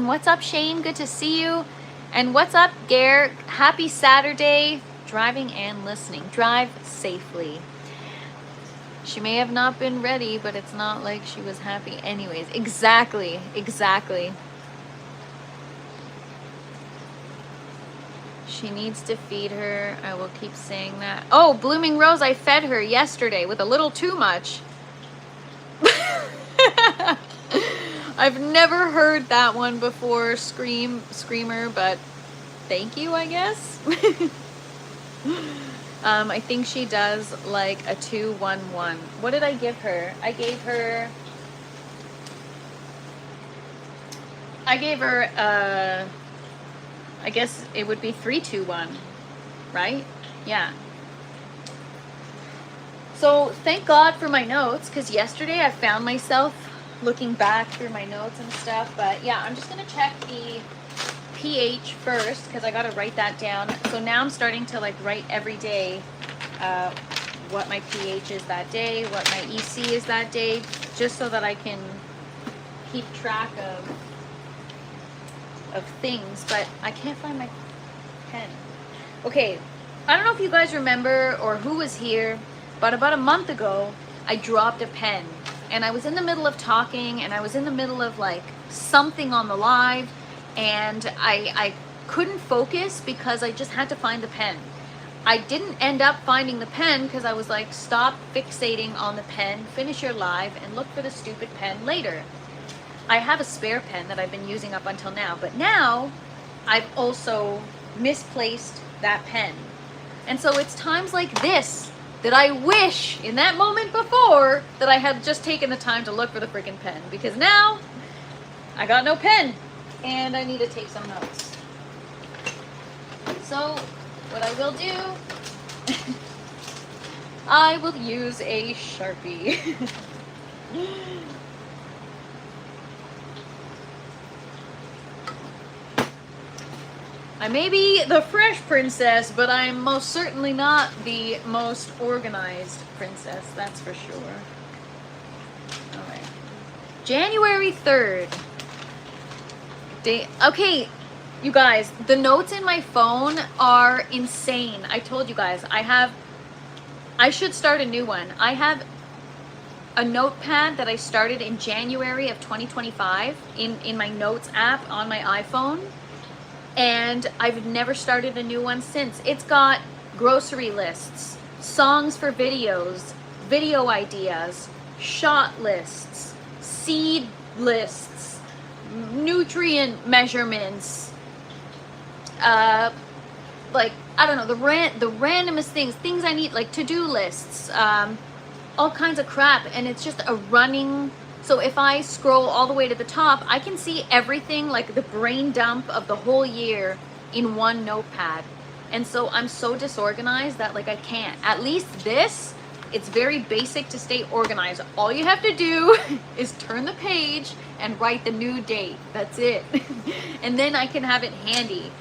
What's up, Shane? Good to see you. And what's up, Gare? Happy Saturday. Driving and listening. Drive safely. She may have not been ready, but it's not like she was happy anyways. Exactly. She needs to feed her. I will keep saying that. Oh, Blooming Rose, I fed her yesterday with a little too much. I've never heard that one before, Screamer, but thank you, I guess. I think she does like a 2-1-1. What did I give her? I gave her I guess it would be 3-2-1, right? Yeah. So thank God for my notes, because yesterday I found myself looking back through my notes and stuff. But yeah, I'm just gonna check the pH first, because I gotta write that down. So now I'm starting to like write every day what my pH is that day, what my EC is that day, just so that I can keep track of things. But I can't find my pen. Okay, I don't know if you guys remember or who was here, but about a month ago I dropped a pen, and I was in the middle of talking, and I was in the middle of like something on the live, and I couldn't focus because I just had to find the pen. I didn't end up finding the pen because I was like, stop fixating on the pen, finish your live, and look for the stupid pen later. I have a spare pen that I've been using up until now, but now I've also misplaced that pen. And so it's times like this that I wish in that moment before that I had just taken the time to look for the freaking pen, because now I got no pen and I need to take some notes. So what I will do, I will use a Sharpie. I may be the fresh princess, but I'm most certainly not the most organized princess, that's for sure. All right. January 3rd. Okay, you guys, the notes in my phone are insane. I told you guys, I should start a new one. I have a notepad that I started in January of 2025 in my notes app on my iPhone. And I've never started a new one since. It's got grocery lists, songs for videos, video ideas, shot lists, seed lists, nutrient measurements, like, I don't know, the randomest things I need, like to-do lists, all kinds of crap. And it's just a running. So if I scroll all the way to the top, I can see everything, like the brain dump of the whole year in one notepad. And so I'm so disorganized that like I can't. At least this, it's very basic to stay organized. All you have to do is turn the page and write the new date. That's it. And then I can have it handy.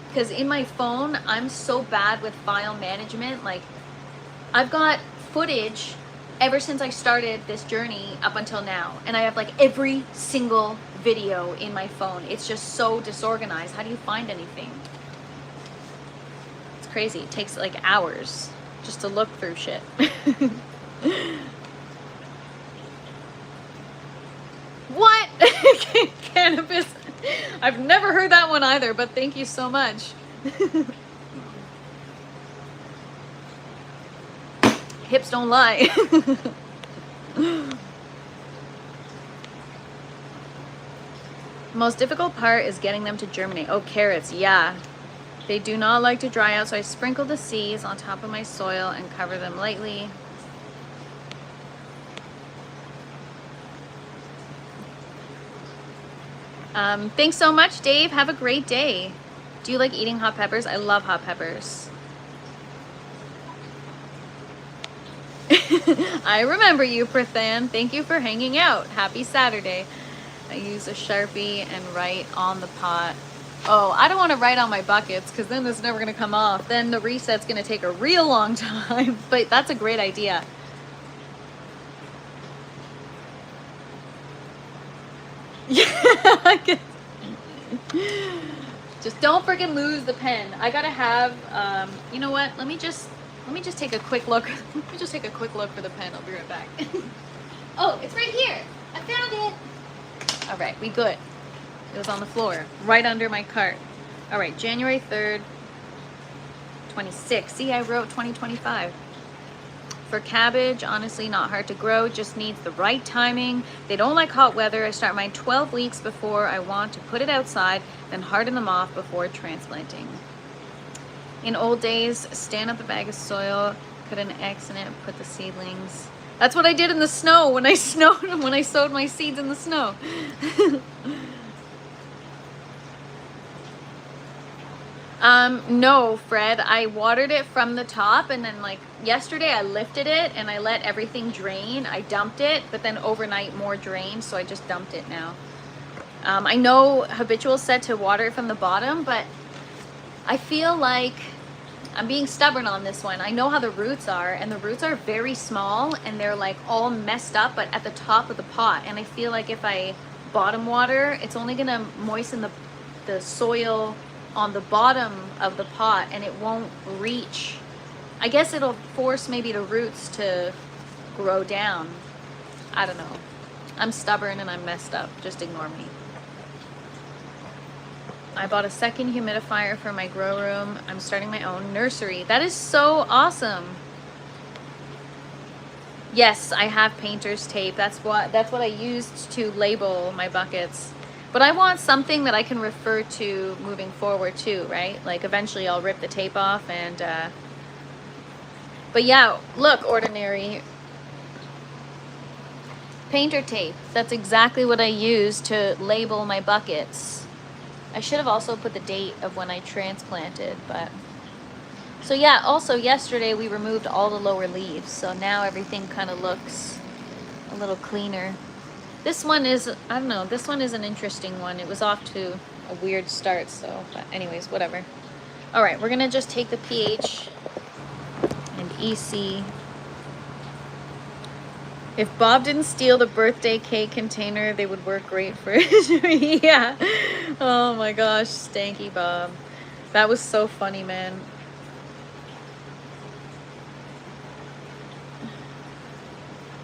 Because in my phone, I'm so bad with file management. Like, I've got footage ever since I started this journey up until now. And I have like every single video in my phone. It's just so disorganized. How do you find anything? It's crazy. It takes like hours just to look through shit. What? Cannabis. I've never heard that one either, but thank you so much. Hips don't lie. Most difficult part is getting them to germinate. Oh, carrots, yeah. They do not like to dry out, so I sprinkle the seeds on top of my soil and cover them lightly. Thanks so much, Dave. Have a great day. Do you like eating hot peppers? I love hot peppers. I remember you, Prathan. Thank you for hanging out. Happy Saturday. I use a Sharpie and write on the pot. Oh, I don't want to write on my buckets because then it's never going to come off. Then the reset's going to take a real long time. But that's a great idea. Yeah, I guess. Just don't freaking lose the pen. I gotta have, you know what? Let me just take a quick look. Let me just take a quick look for the pen. I'll be right back. Oh, it's right here. I found it. All right, we good. It was on the floor, right under my cart. All right, January 3rd, 26. See, I wrote 2025. For cabbage, honestly, not hard to grow, just needs the right timing. They don't like hot weather. I start mine 12 weeks before I want to put it outside, then harden them off before transplanting. In old days, stand up a bag of soil, put an X in it, put the seedlings. That's what I did in the snow when I sowed my seeds in the snow. No, Fred, I watered it from the top, and then like yesterday I lifted it and I let everything drain. I dumped it, but then overnight more drained, so I just dumped it now. I know Habitual said to water it from the bottom, but I feel like I'm being stubborn on this one. I know how the roots are, and the roots are very small and they're like all messed up, but at the top of the pot. And I feel like if I bottom water, it's only gonna moisten the soil on the bottom of the pot and it won't reach. I guess it'll force maybe the roots to grow down. I don't know. I'm stubborn and I'm messed up. Just ignore me. I bought a second humidifier for my grow room. I'm starting my own nursery. That is so awesome. Yes, I have painter's tape. That's what I used to label my buckets. But I want something that I can refer to moving forward too, right? Like eventually I'll rip the tape off and, but yeah, look, Ordinary. Painter tape. That's exactly what I use to label my buckets. I should have also put the date of when I transplanted, but. So yeah, also yesterday we removed all the lower leaves. So now everything kind of looks a little cleaner. This one is, I don't know, this one is an interesting one. It was off to a weird start, so, but anyways, whatever. All right, we're gonna just take the pH and EC. If Bob didn't steal the birthday cake container, they would work great for it. Yeah. Oh my gosh, stanky Bob. That was so funny, man.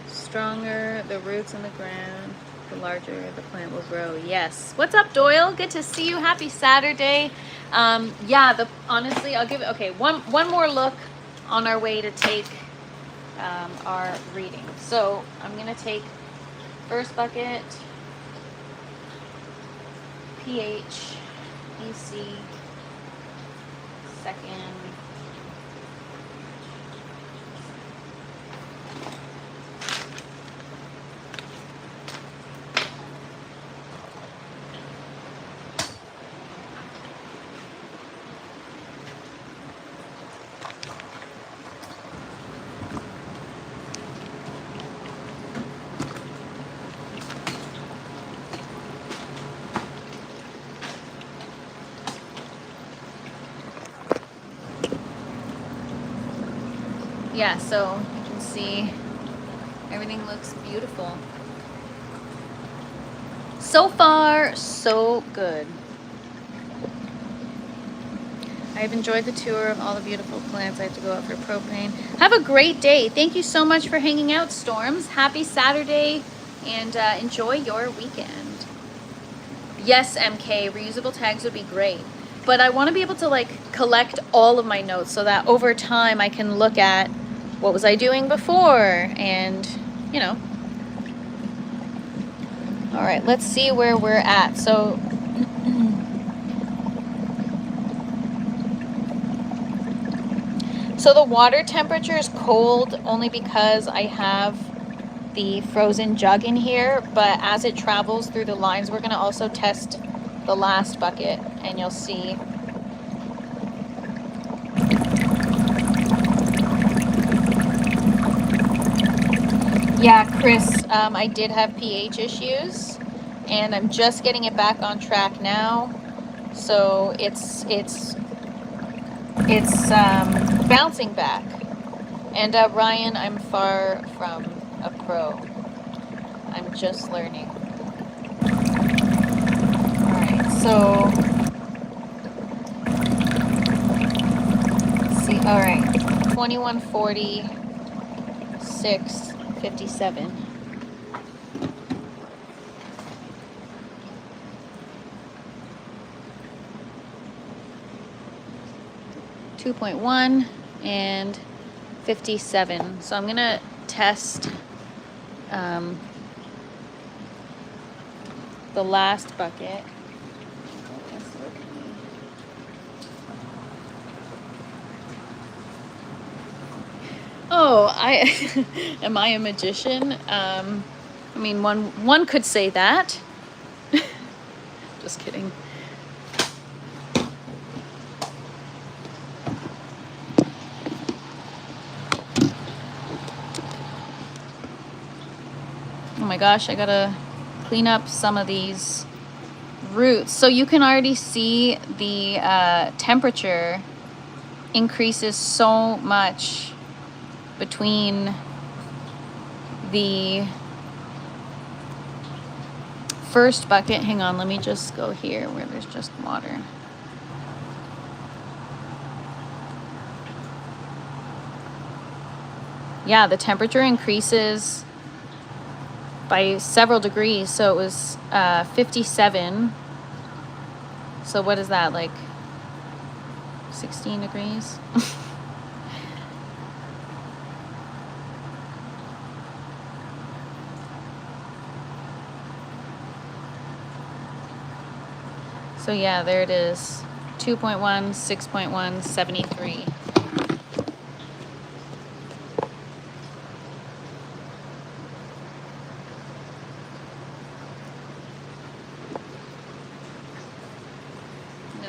Stronger the roots in the ground, the larger the plant will grow. Yes. What's up, Doyle? Good to see you. Happy Saturday. Yeah, honestly, I'll give it, okay, one more look on our way to take our reading. So I'm gonna take first bucket, pH, EC, second, yeah, so you can see everything looks beautiful. So far, so good. I've enjoyed the tour of all the beautiful plants. I have to go out for propane. Have a great day. Thank you so much for hanging out, Storms. Happy Saturday, and enjoy your weekend. Yes, MK, reusable tags would be great. But I want to be able to like collect all of my notes so that over time I can look at what was I doing before and, you know. All right, let's see where we're at. So so the water temperature is cold only because I have the frozen jug in here, but as it travels through the lines, we're going to also test the last bucket and you'll see. Yeah, Chris, I did have pH issues and I'm just getting it back on track now. So it's bouncing back. And Ryan, I'm far from a pro. I'm just learning. All right, so let's see. All right, 2140, 657. .1 and 57. So I'm gonna test the last bucket. Oh, am I a magician? I mean, one could say that. Just kidding. Oh my gosh, I gotta clean up some of these roots. So you can already see the temperature increases so much between the first bucket. Hang on, let me just go here where there's just water. Yeah, the temperature increases by several degrees. So it was 57. So what is that, like 16 degrees? So yeah, there it is. 2.1, 6.1, 73.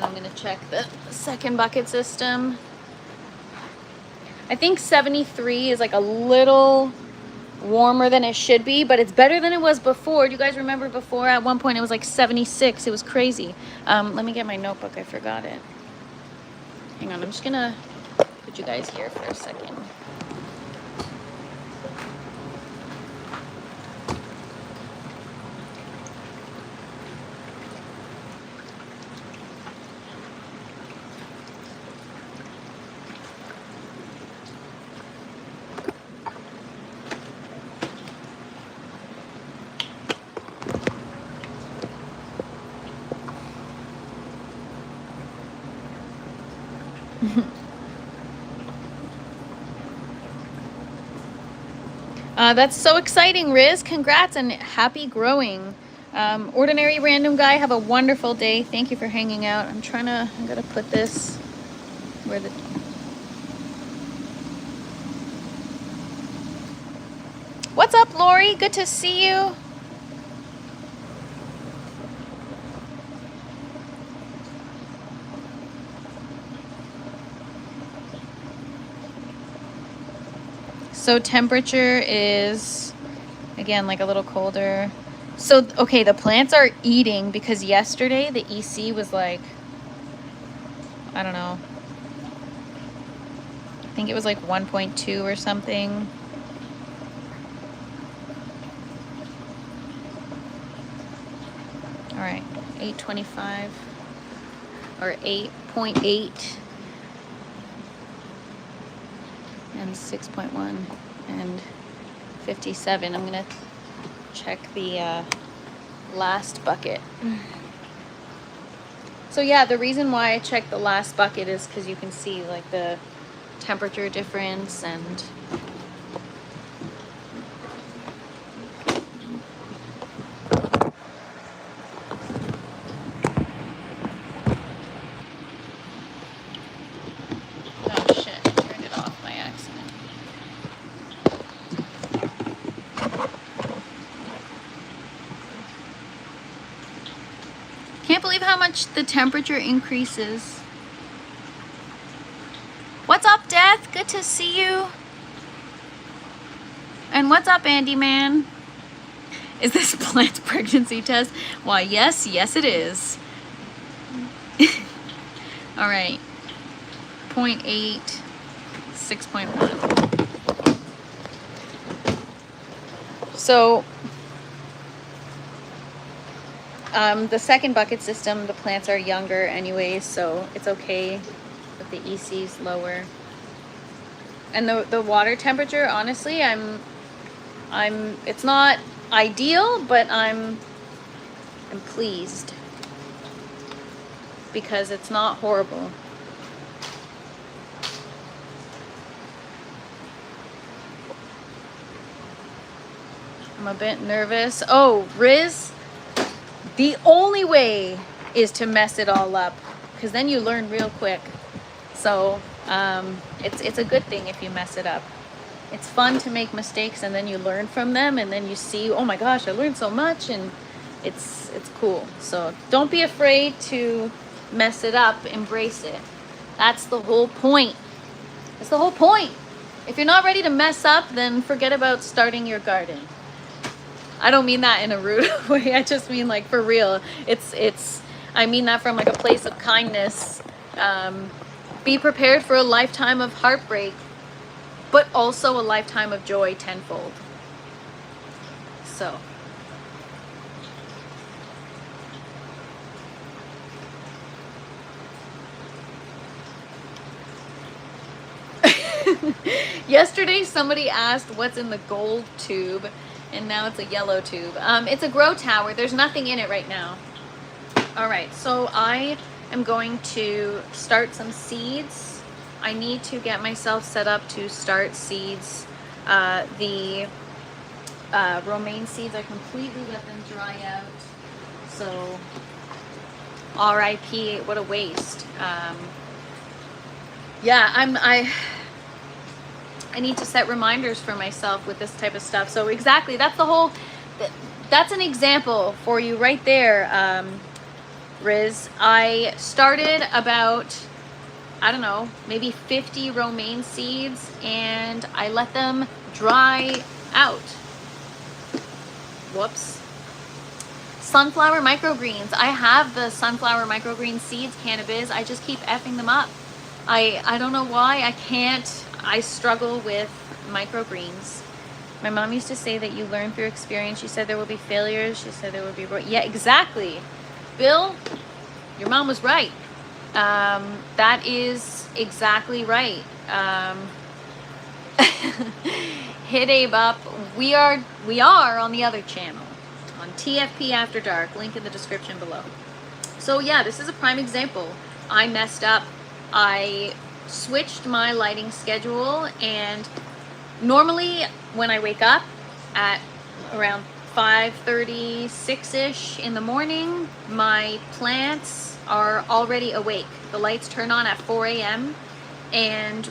I'm going to check the second bucket system. I think 73 is like a little warmer than it should be, but it's better than it was before. Do you guys remember before? At one point it was like 76. It was crazy. Let me get my notebook. I forgot it. Hang on. I'm just going to put you guys here for a second. That's so exciting, Riz. Congrats and happy growing. Ordinary Random Guy, have a wonderful day. Thank you for hanging out. I'm gonna put this where the... What's up, Lori? Good to see you. So temperature is, again, like a little colder. So, okay, the plants are eating because yesterday the EC was like, I don't know, I think it was like 1.2 or something. All right, 825 or 8.8 and 6.1 and 57. I'm gonna check the last bucket. So yeah, the reason why I checked the last bucket is because you can see like the temperature difference and oh shit, I turned it off by accident. Can't believe how much the temperature increases. What's up, Death? Good to see you. And what's up, Andy Man? Is this plant pregnancy test? Why, yes, yes it is. All right. 0.8, 6.1. So, the second bucket system, the plants are younger anyways, so it's okay if the EC is lower. And the water temperature, honestly, it's not ideal, but I'm pleased because it's not horrible. I'm a bit nervous. Oh, Riz, the only way is to mess it all up, because then you learn real quick. So it's a good thing if you mess it up. It's fun to make mistakes and then you learn from them and then you see, oh my gosh, I learned so much, and it's cool. So don't be afraid to mess it up, embrace it. That's the whole point. That's the whole point. If you're not ready to mess up, then forget about starting your garden. I don't mean that in a rude way. I just mean like for real. I mean that from like a place of kindness. Be prepared for a lifetime of heartbreak, but also a lifetime of joy tenfold. So. Yesterday somebody asked what's in the gold tube, and now it's a yellow tube. It's a grow tower. There's nothing in it right now. All right, so I am going to start some seeds. I need to get myself set up to start seeds. The romaine seeds, I completely let them dry out. So RIP, what a waste. Yeah, I need to set reminders for myself with this type of stuff. So exactly, that's an example for you right there, Riz. I started about, I don't know, maybe 50 romaine seeds, and I let them dry out. Whoops. Sunflower microgreens. I have the sunflower microgreen seeds, cannabis. I just keep effing them up. I don't know why. I struggle with microgreens. My mom used to say that you learn through experience. She said there will be failures. She said there will be... Yeah, exactly. Bill, your mom was right. That is exactly right. Hit Abe up. We are on the other channel, on TFP After Dark. Link in the description below. So yeah, this is a prime example. I messed up. I switched my lighting schedule, and normally when I wake up at around 5:36ish in the morning, my plants are already awake. The lights turn on at 4 a.m. and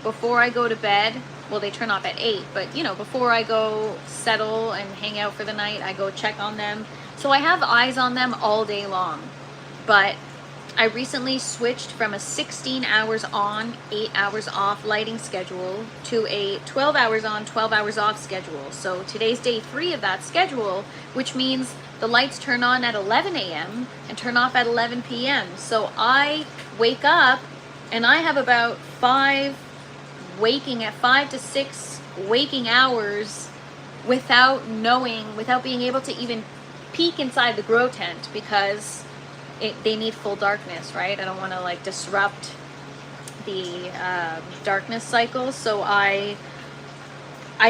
before I go to bed, well, they turn off at 8, but before I go settle and hang out for the night, I go check on them. So I have eyes on them all day long. But I recently switched from a 16 hours on, 8 hours off lighting schedule to a 12 hours on, 12 hours off schedule. So today's day 3 of that schedule, which means the lights turn on at 11 a.m. and turn off at 11 p.m. So I wake up and I have about 5 waking at 5 to 6 waking hours without knowing, without being able to even peek inside the grow tent because they need full darkness, right? I don't want to like disrupt the darkness cycle. So I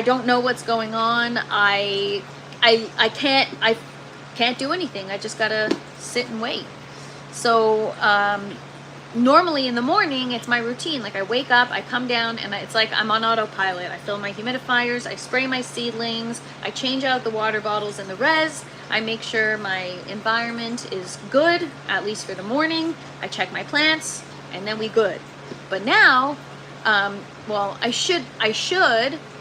don't know what's going on. I can't do anything. I just gotta sit and wait. So normally in the morning, it's my routine. Like I wake up, I come down, and it's like I'm on autopilot. I fill my humidifiers, I spray my seedlings, I change out the water bottles and the res, I make sure my environment is good, at least for the morning. I check my plants, and then we good. But now, well, I should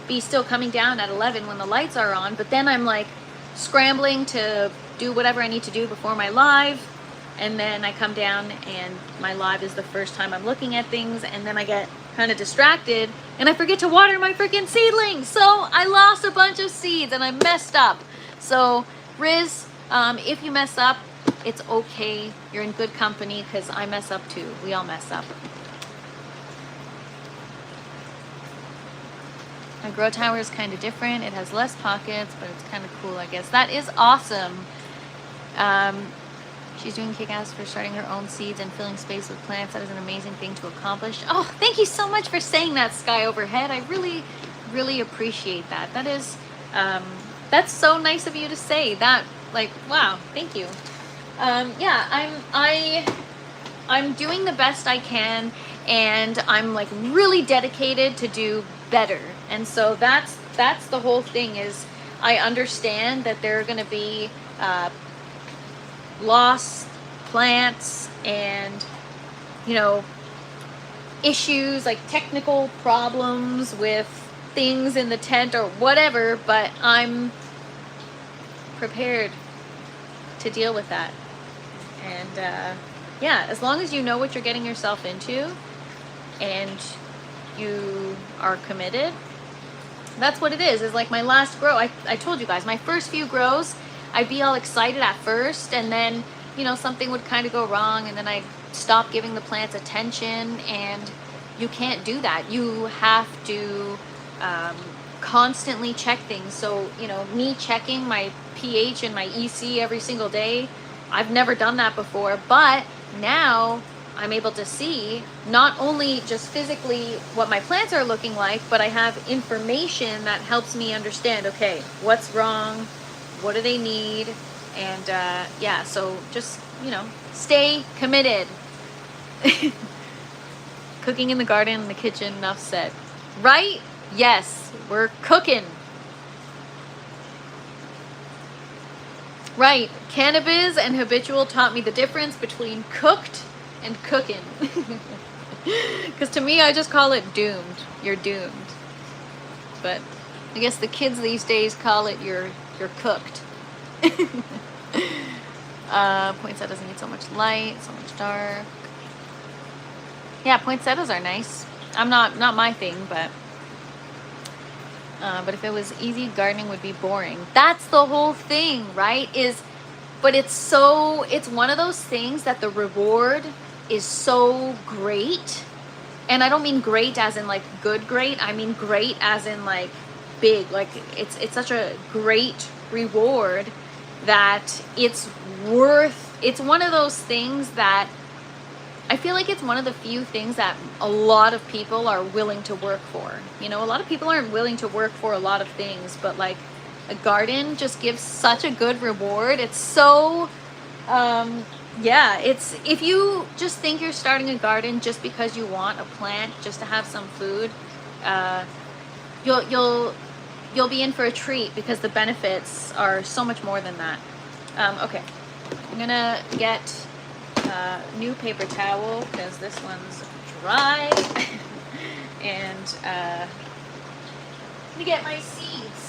be still coming down at 11 when the lights are on, but then I'm like scrambling to do whatever I need to do before my live, and then I come down and my live is the first time I'm looking at things, and then I get kind of distracted and I forget to water my freaking seedlings, so I lost a bunch of seeds and I messed up. So Riz, if you mess up, it's okay. You're in good company because I mess up too. We all mess up. My grow tower is kind of different. It has less pockets, but it's kind of cool, I guess. That is awesome. She's doing kick-ass for starting her own seeds and filling space with plants. That is an amazing thing to accomplish. Oh, thank you so much for saying that, Sky Overhead. I really, really appreciate that. That is, that's so nice of you to say that. Like, wow, thank you. Yeah, I'm doing the best I can, and I'm like really dedicated to do better. And so that's the whole thing. Is I understand that there are going to be lost plants and, you know, issues like technical problems with things in the tent or whatever, but I'm prepared to deal with that. And yeah, as long as you know what you're getting yourself into and you are committed, that's what it is. It's like my last grow. I told you guys, my first few grows, I'd be all excited at first, and then, you know, something would kind of go wrong, and then I'd stop giving the plants attention, and you can't do that. You have to constantly check things. So, you know, me checking my pH and my EC every single day, I've never done that before, but now I'm able to see not only just physically what my plants are looking like, but I have information that helps me understand, okay, what's wrong, what do they need, and yeah, so just, you know, stay committed. Cooking in the garden, in the kitchen, enough said. Right? Yes, we're cooking. Right, cannabis and habitual taught me the difference between cooked and cooking. Because to me, I just call it doomed. You're doomed. But I guess the kids these days call it you're cooked. Poinsettias need so much light, so much dark. Yeah, poinsettias are nice. I'm not my thing, but if it was easy, gardening would be boring. That's the whole thing, right? But it's one of those things that the reward is so great. And I don't mean great as in like good great. I mean great as in like big. Like it's such a great reward that it's one of those things that I feel like it's one of the few things that a lot of people are willing to work for. You know, a lot of people aren't willing to work for a lot of things, but like a garden just gives such a good reward. It's so, yeah, if you just think you're starting a garden just because you want a plant, just to have some food, you'll be in for a treat because the benefits are so much more than that. Okay, I'm gonna get new paper towel because this one's dry. And let me get my seeds.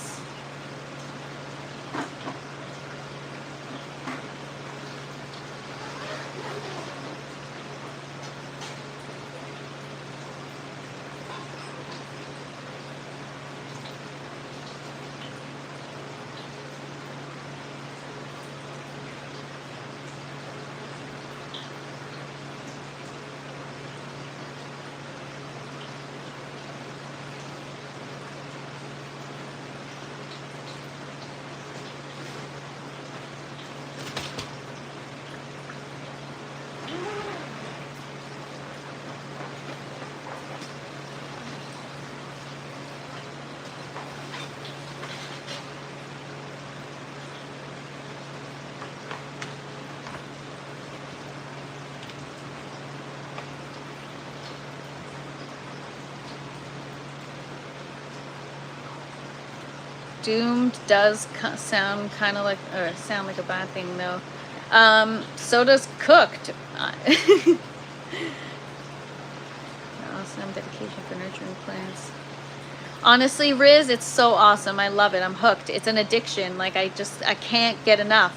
doomed does sound like a bad thing though. So does cooked. Awesome dedication for nurturing plants. Honestly, Riz, it's so awesome. I love it. I'm hooked. It's an addiction. Like I can't get enough.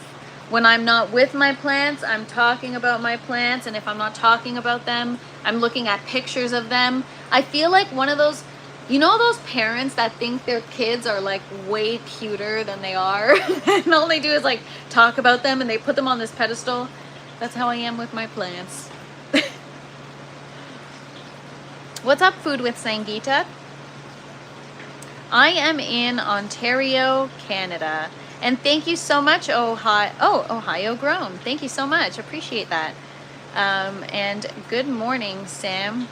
When I'm not with my plants, I'm talking about my plants, and if I'm not talking about them, I'm looking at pictures of them. I feel like one of those, you know, those parents that think their kids are like way cuter than they are, and all they do is like talk about them and they put them on this pedestal. That's how I am with my plants. What's up, Food with Sangeeta? I am in Ontario, Canada. And thank you so much, Ohio Grown. Thank you so much. Appreciate that. And good morning, Sam.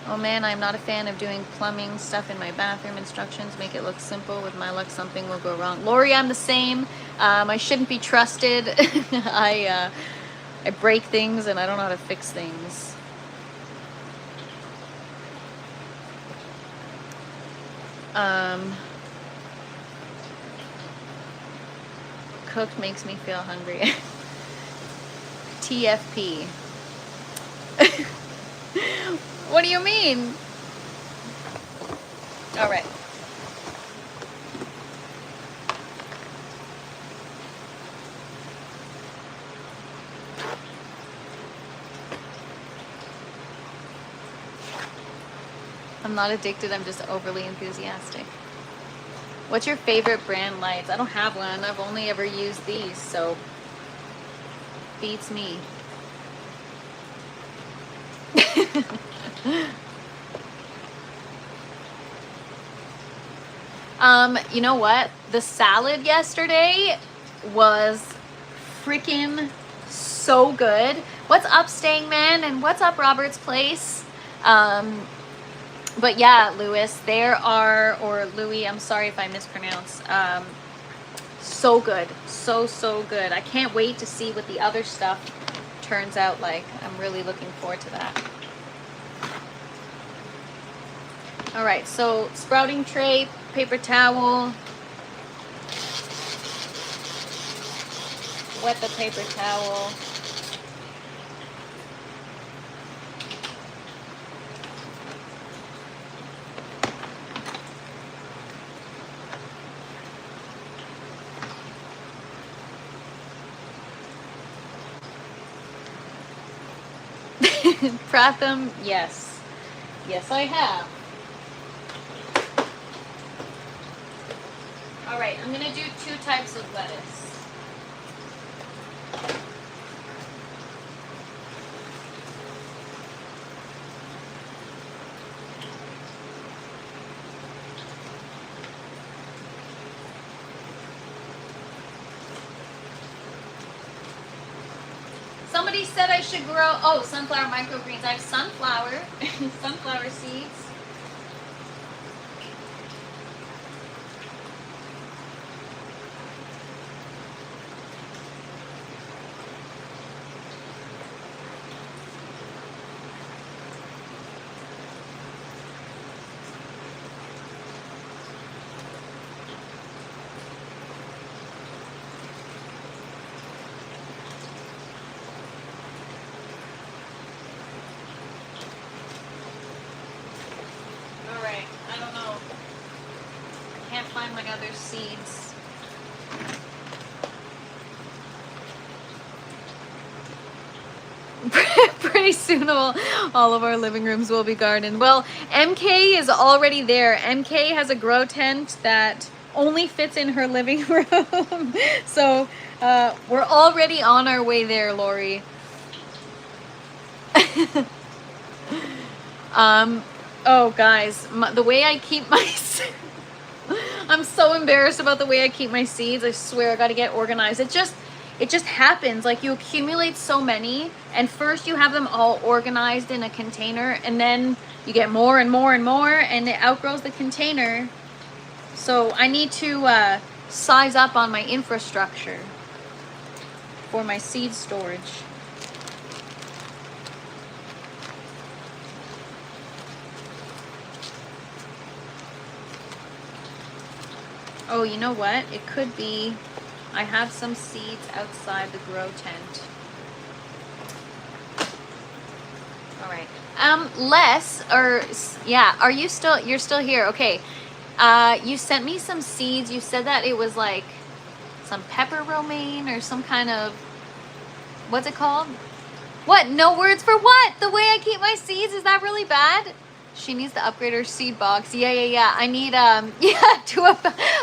Oh man, I'm not a fan of doing plumbing stuff in my bathroom. Instructions make it look simple. With my luck, something will go wrong. Lori, I'm the same. I shouldn't be trusted. I break things and I don't know how to fix things. Cooked makes me feel hungry. TFP. What do you mean? All right. I'm not addicted, I'm just overly enthusiastic. What's your favorite brand lights? I don't have one. I've only ever used these, so beats me. You know what? The salad yesterday was freaking so good. What's up, Staying Man? And what's up, Robert's Place? But yeah, Louis, or Louis, I'm sorry if I mispronounce. So good. So good. I can't wait to see what the other stuff turns out like. I'm really looking forward to that. All right, so sprouting tray, paper towel. Wet the paper towel. Pratham, yes. Yes, I have. All right, I'm gonna do 2 types of lettuce. Somebody said I should grow, sunflower microgreens. I have sunflower seeds. My other seeds. Pretty soon all of our living rooms will be gardened. Well, MK is already there. MK has a grow tent that only fits in her living room. So we're already on our way there, Lori. Oh guys, the way I keep my I'm so embarrassed about the way I keep my seeds. I swear I gotta get organized. It just happens. Like you accumulate so many, and first you have them all organized in a container, and then you get more and more and more, and it outgrows the container. So I need to size up on my infrastructure for my seed storage. Oh, you know what? It could be, I have some seeds outside the grow tent. All right. Les, or yeah, are you still, you're still here? Okay. You sent me some seeds. You said that it was like some pepper romaine or some kind of, what's it called? What? No words for what? The way I keep my seeds, is that really bad? She needs to upgrade her seed box. Yeah. I need, yeah,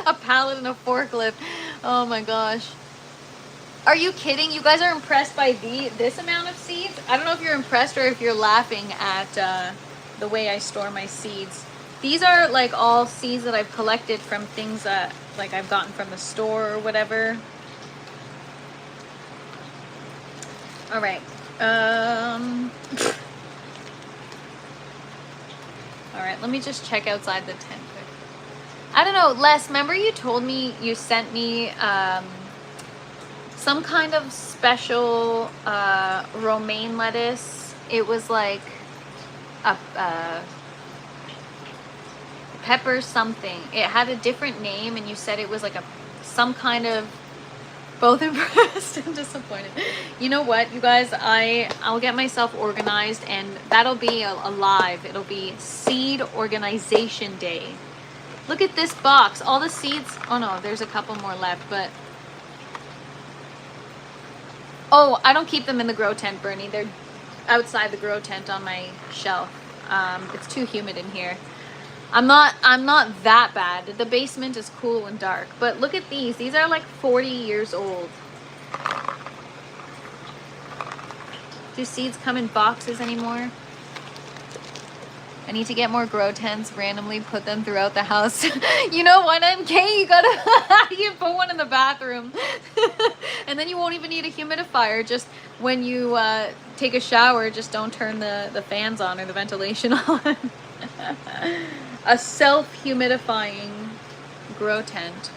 a pallet and a forklift. Oh my gosh. Are you kidding? You guys are impressed by this amount of seeds? I don't know if you're impressed or if you're laughing at the way I store my seeds. These are like all seeds that I've collected from things that like I've gotten from the store or whatever. All right. All right, let me just check outside the tent quick. I don't know, Les, remember you told me you sent me some kind of special romaine lettuce. It was like a pepper something. It had a different name, and you said it was like some kind of, both impressed and disappointed. You know what, you guys, I'll get myself organized, and that'll be a live. It'll be Seed Organization Day. Look at this box. All the seeds. Oh no, there's a couple more left, but oh, I don't keep them in the grow tent, Bernie. They're outside the grow tent on my shelf. It's too humid in here. I'm not that bad. The basement is cool and dark. But look at these. These are like 40 years old. Do seeds come in boxes anymore? I need to get more grow tents, randomly put them throughout the house. You know what, MK? You gotta you put one in the bathroom. And then you won't even need a humidifier. Just when you take a shower, just don't turn the fans on or the ventilation on. A self-humidifying grow tent.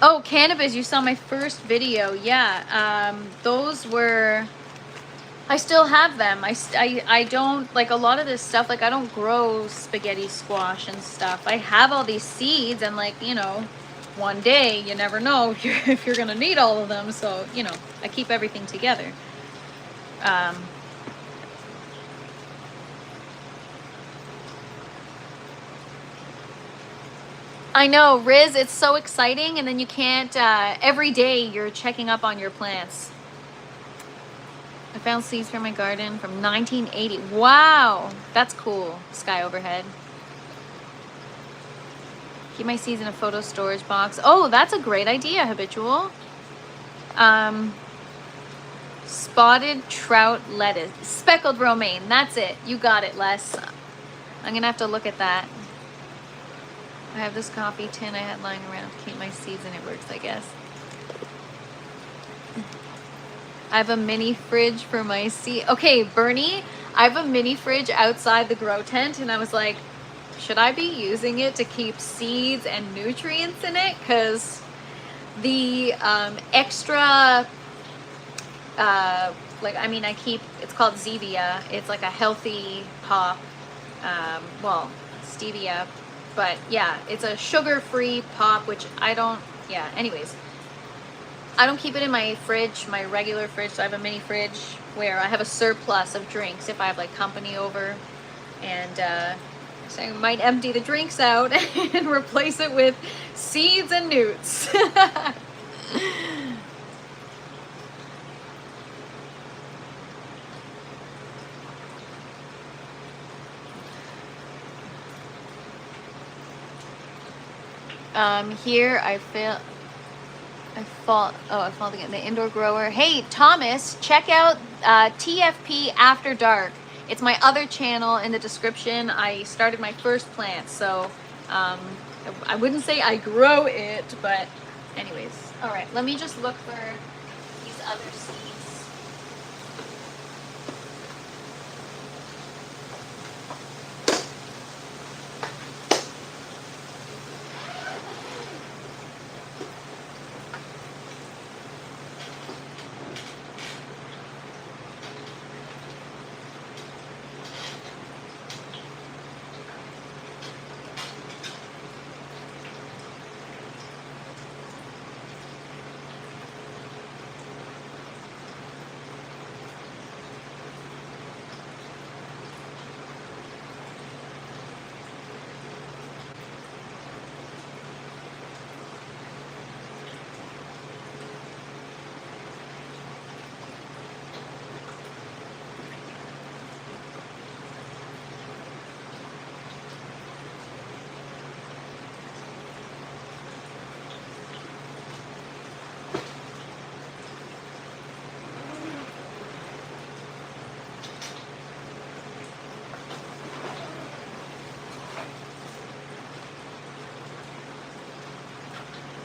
Oh, cannabis, you saw my first video. Yeah, those were, I still have them. I don't, like a lot of this stuff, like I don't grow spaghetti squash and stuff. I have all these seeds, and like, you know, one day, you never know if you're gonna need all of them. So, you know, I keep everything together. I know, Riz, it's so exciting, and then you can't, every day you're checking up on your plants. I found seeds from my garden from 1980. Wow, that's cool. Sky overhead. Keep my seeds in a photo storage box. Oh, that's a great idea, Habitual. Spotted trout lettuce. Speckled romaine, that's it. You got it, Les. I'm gonna have to look at that. I have this coffee tin I had lying around to keep my seeds, and it works, I guess. I have a mini fridge for my seed. Okay, Bernie, I have a mini fridge outside the grow tent, and I was like, should I be using it to keep seeds and nutrients in it? Because the extra, like, I mean, I keep, it's called Zevia. It's like a healthy pop, well, stevia. But yeah, it's a sugar-free pop, which I don't, yeah, anyways. I don't keep it in my fridge, my regular fridge, so I have a mini fridge where I have a surplus of drinks if I have like company over. And so I might empty the drinks out and replace it with seeds and newts. Here I fall again. The indoor grower. Hey, Thomas, check out TFP After Dark. It's my other channel in the description. I started my first plant, so I wouldn't say I grow it, but anyways. All right, let me just look for these other seeds.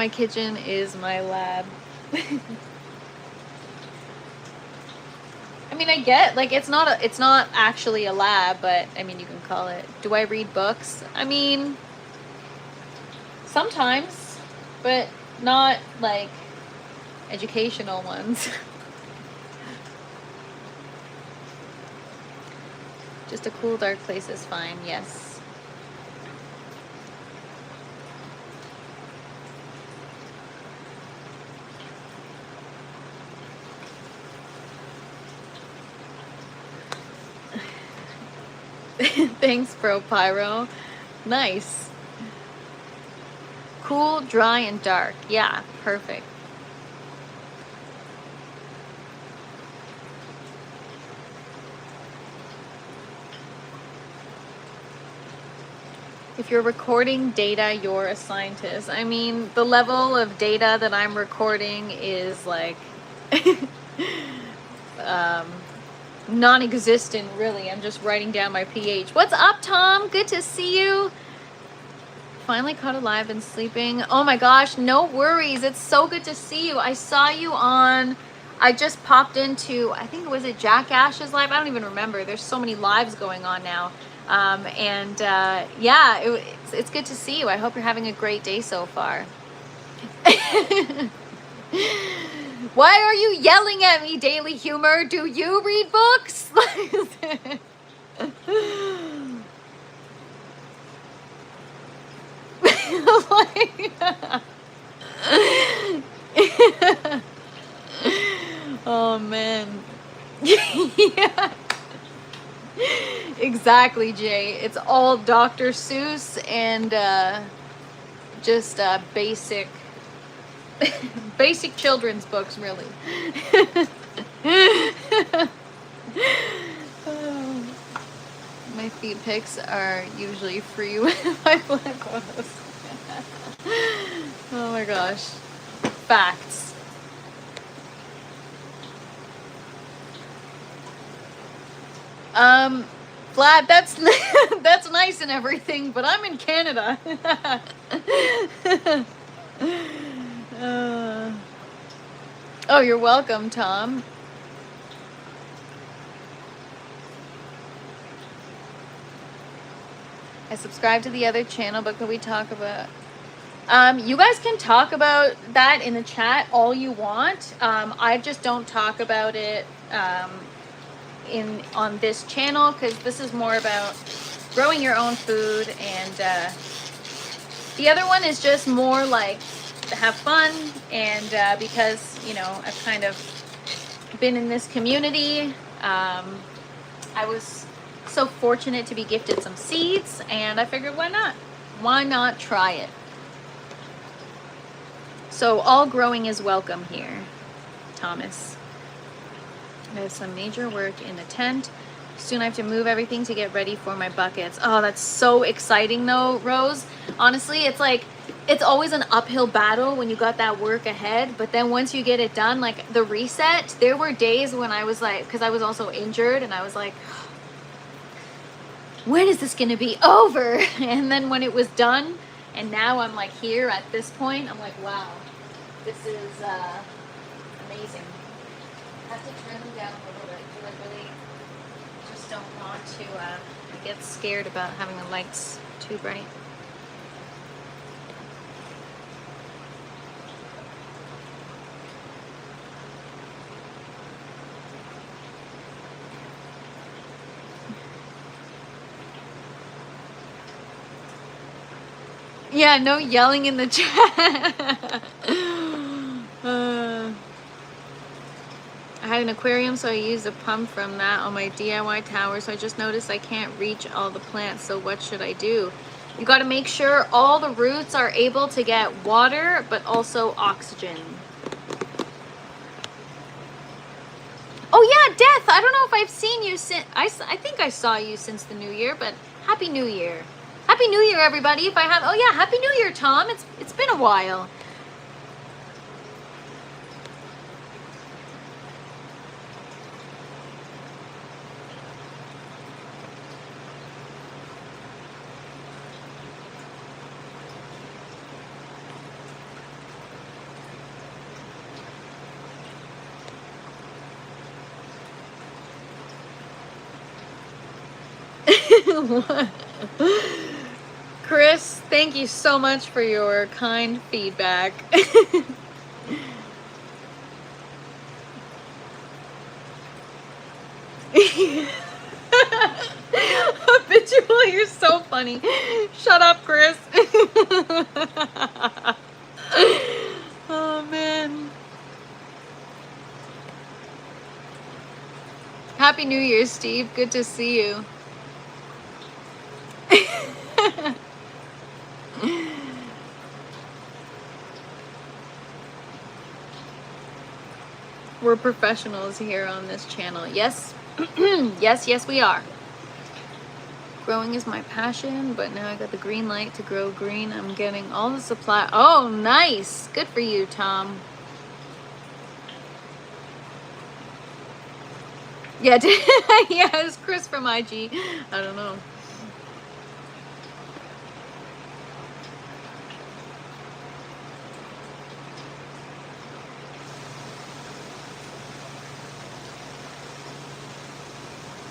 My kitchen is my lab. I mean, I get, like, it's not actually a lab, but I mean, you can call it. Do I read books? I mean, sometimes, but not like educational ones. Just a cool dark place is fine, yes. Thanks, Bro Pyro. Nice. Cool, dry, and dark. Yeah, perfect. If you're recording data, you're a scientist. I mean, the level of data that I'm recording is like non-existent, really. I'm just writing down my pH. What's up, Tom? Good to see you. Finally caught alive and sleeping. Oh my gosh, no worries. It's so good to see you. I saw you on, I just popped into, I think, was it Jack Ash's live? I don't even remember. There's so many lives going on now. Yeah, it's good to see you. I hope you're having a great day so far. Why are you yelling at me, Daily Humor? Do you read books? Oh man. Yeah. Exactly, Jay. It's all Dr. Seuss and just basic basic children's books, really. My feed pics are usually free with my black photos. Oh my gosh. Facts. Vlad, that's nice and everything, but I'm in Canada. Oh, you're welcome, Tom. I subscribe to the other channel, but could we talk about... you guys can talk about that in the chat all you want. I just don't talk about it on this channel, because this is more about growing your own food, and the other one is just more like to have fun, and because, you know, I've kind of been in this community. I was so fortunate to be gifted some seeds, and I figured, why not try it? So all growing is welcome here, Thomas. There's some major work in the tent. Soon I have to move everything to get ready for my buckets. Oh, that's so exciting though, Rose. Honestly, it's like, it's always an uphill battle when you got that work ahead, but then once you get it done, like the reset, there were days when I was like, because I was also injured, and I was like, when is this gonna be over? And then when it was done, and now I'm like here at this point, I'm like, wow, this is amazing. I have to turn them down a little bit because I really just don't want to get scared about having the lights too bright. Yeah, no yelling in the chat. I had an aquarium, so I used a pump from that on my DIY tower. So I just noticed I can't reach all the plants. So what should I do? You got to make sure all the roots are able to get water, but also oxygen. Oh yeah, Death. I don't know if I've seen you since, I think I saw you since the new year, but Happy New Year. Happy New Year, everybody. If I have, oh yeah, Happy New Year, Tom. It's been a while. Chris, thank you so much for your kind feedback. Habitual, you're so funny. Shut up, Chris. Oh, man. Happy New Year, Steve. Good to see you. We're professionals here on this channel. Yes. Yes, we are. Growing is my passion, but now I got the green light to grow green. I'm getting all the supply. Oh, nice. Good for you, Tom. Yeah, yeah, it's Chris from IG. I don't know.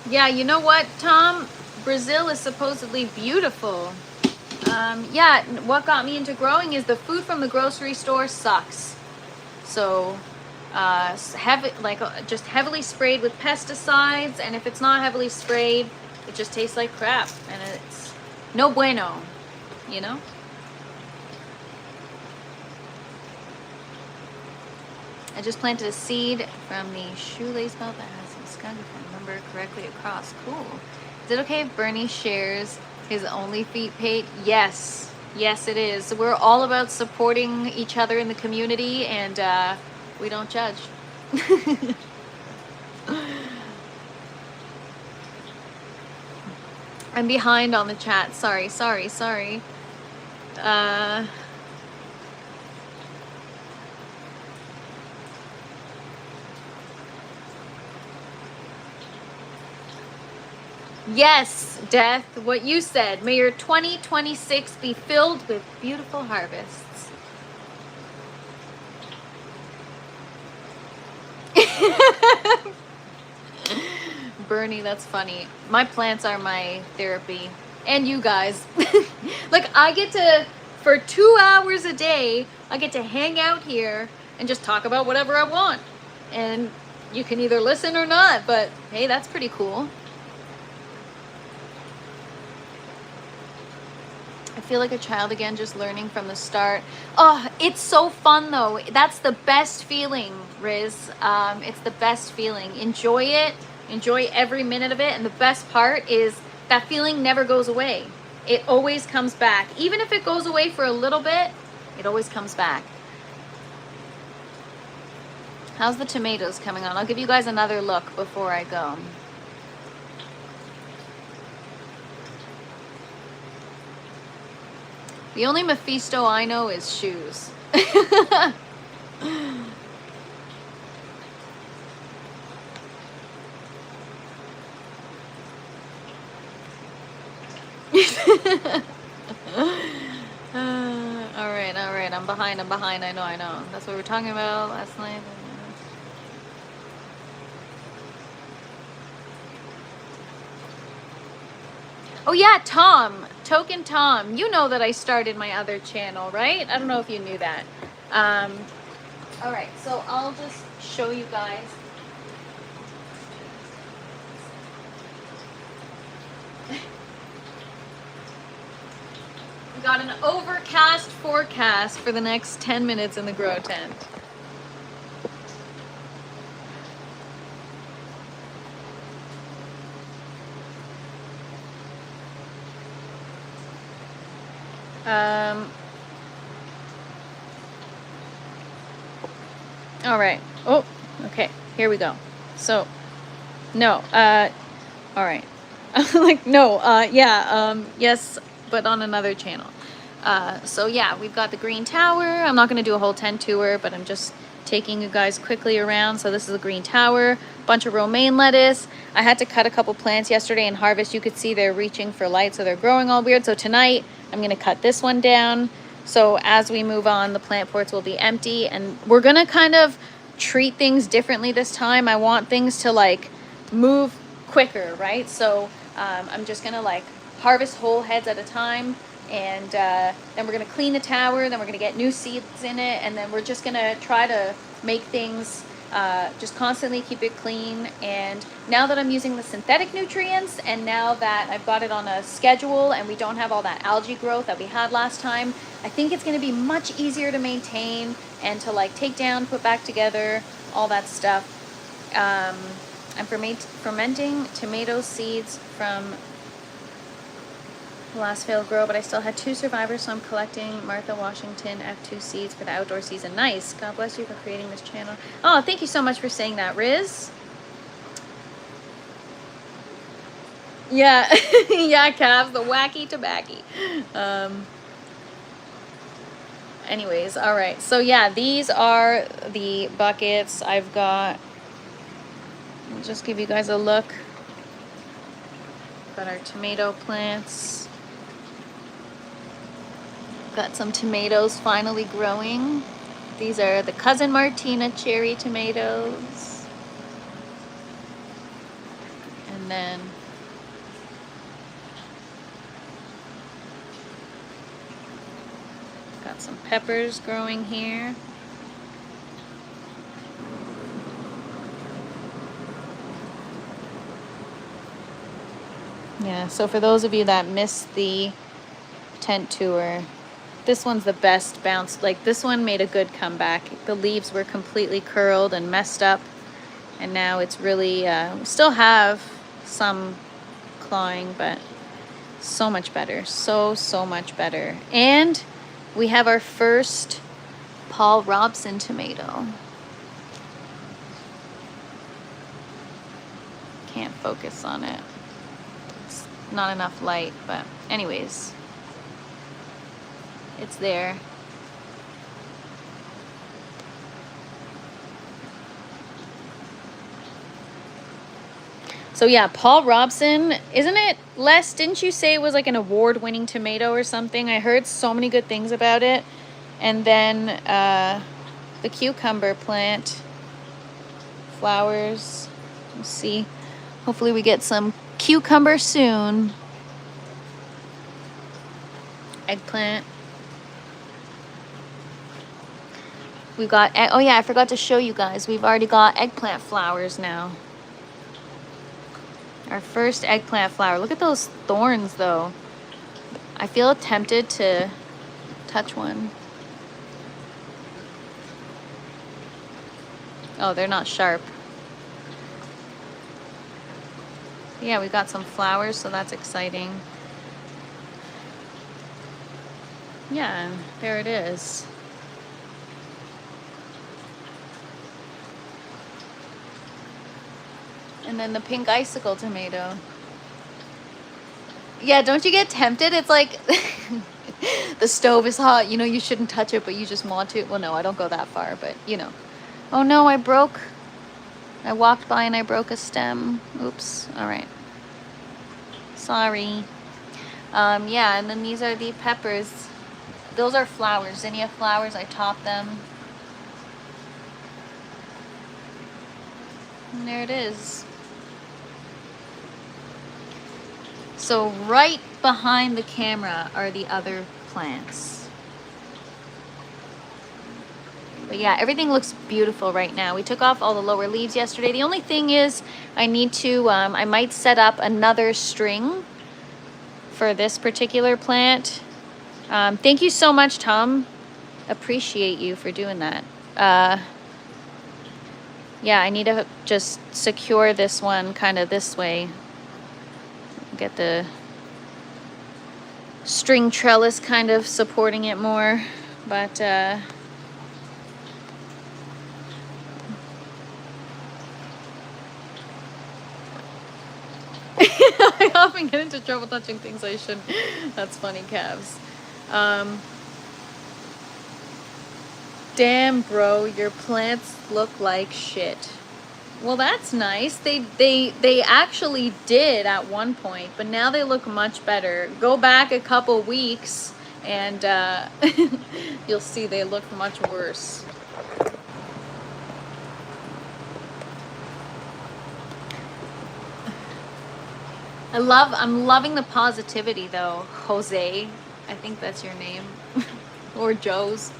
Yeah, you know what, Tom? Brazil is supposedly beautiful. Yeah, what got me into growing is the food from the grocery store sucks. So, just heavily sprayed with pesticides, and if it's not heavily sprayed, it just tastes like crap, and it's no bueno, you know? I just planted a seed from the shoelace belt that has some skunk, if I remember correctly, across. Cool. Is it okay if Bernie shares his only feet page? Yes. Yes, it is. We're all about supporting each other in the community, and we don't judge. I'm behind on the chat. Sorry. Yes, Death, what you said. May your 2026 be filled with beautiful harvests. Bernie, that's funny. My plants are my therapy. And you guys. Like, I get to, for 2 hours a day, I get to hang out here and just talk about whatever I want. And you can either listen or not, but hey, that's pretty cool. I feel like a child again, just learning from the start. Oh, it's so fun though. That's the best feeling, Riz. It's the best feeling. Enjoy it. Enjoy every minute of it. And the best part is that feeling never goes away. It always comes back. Even if it goes away for a little bit, it always comes back. How's the tomatoes coming on? I'll give you guys another look before I go. The only Mephisto I know is shoes. All right. I'm behind. I know. That's what we were talking about last night. Oh yeah, Tom. Token Tom. You know that I started my other channel, right? I don't know if you knew that. All right, so I'll just show you guys. We got an overcast forecast for the next 10 minutes in the grow tent. All right. Oh, okay. Here we go. So, no, all right. Like, no, yes, but on another channel. So yeah, we've got the green tower. I'm not going to do a whole tent tour, but I'm just taking you guys quickly around. So this is the green tower, bunch of romaine lettuce. I had to cut a couple plants yesterday and harvest. You could see they're reaching for light, so they're growing all weird. So tonight I'm going to cut this one down. So as we move on, the plant ports will be empty, and we're going to kind of treat things differently this time. I want things to like move quicker, right? So I'm just gonna like harvest whole heads at a time, and then we're gonna clean the tower, then we're gonna get new seeds in it, and then we're just gonna try to make things just constantly keep it clean. And now that I'm using the synthetic nutrients, and now that I've got it on a schedule and we don't have all that algae growth that we had last time, I think it's going to be much easier to maintain and to like take down, put back together, all that stuff. I'm fermenting tomato seeds from the last failed grow, but I still had 2 survivors, so I'm collecting Martha Washington F2 seeds for the outdoor season. Nice. God bless you for creating this channel. Oh, thank you so much for saying that, Riz. Yeah, yeah, Cavs, the wacky tobacco. Anyways, all right. So yeah, these are the buckets I've got. I'll just give you guys a look. Got our tomato plants. Got some tomatoes finally growing. These are the Cousin Martina cherry tomatoes. And then got some peppers growing here. Yeah, so for those of you that missed the tent tour, this one's the best bounce. Like, this one made a good comeback. The leaves were completely curled and messed up, and now it's really still have some clawing, but so much better. So much better. And we have our first Paul Robson tomato. Can't focus on it. It's not enough light, but anyways, it's there. So yeah, Paul Robson, isn't it, Les? Didn't you say it was like an award-winning tomato or something? I heard so many good things about it. And then the cucumber plant, flowers. We'll see. Hopefully we get some cucumber soon. Eggplant. We've got, oh yeah, I forgot to show you guys. We've already got eggplant flowers now. Our first eggplant flower. Look at those thorns though. I feel tempted to touch one. Oh, they're not sharp. Yeah, we got some flowers, so that's exciting. Yeah, there it is. And then the pink icicle tomato. Yeah, don't you get tempted? It's like the stove is hot, you know, you shouldn't touch it, but you just want to. Well, no, I don't go that far, but you know. Oh no, I walked by and I broke a stem. Oops. All right. Sorry. Yeah, and then these are the peppers. Those are flowers, zinnia flowers. I top them. And there it is. So right behind the camera are the other plants. But yeah, everything looks beautiful right now. We took off all the lower leaves yesterday. The only thing is I need to, I might set up another string for this particular plant. Thank you so much, Tom. Appreciate you for doing that. Yeah, I need to just secure this one kind of this way. Get the string trellis kind of supporting it more, but I often get into trouble touching things I shouldn't. That's funny, Cavs. Damn, bro, your plants look like shit. Well, that's nice. They actually did at one point, but now they look much better. Go back a couple weeks and you'll see they look much worse. I'm loving the positivity though, Jose. I think that's your name. Or Joe's.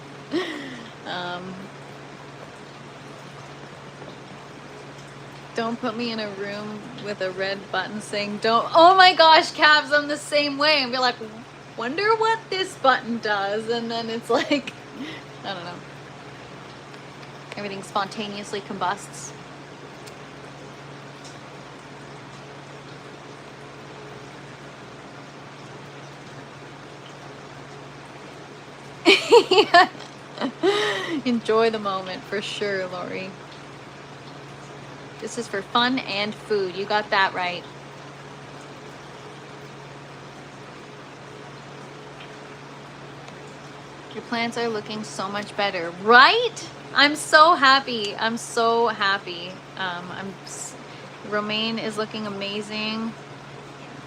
Um, don't put me in a room with a red button saying don't. Oh my gosh, Cabs, I'm the same way. And be like, wonder what this button does. And then it's like, I don't know. Everything spontaneously combusts. Yeah. Enjoy the moment for sure, Lori. This is for fun and food. You got that right. Your plants are looking so much better, right? I'm so happy. I'm so happy. Romaine is looking amazing.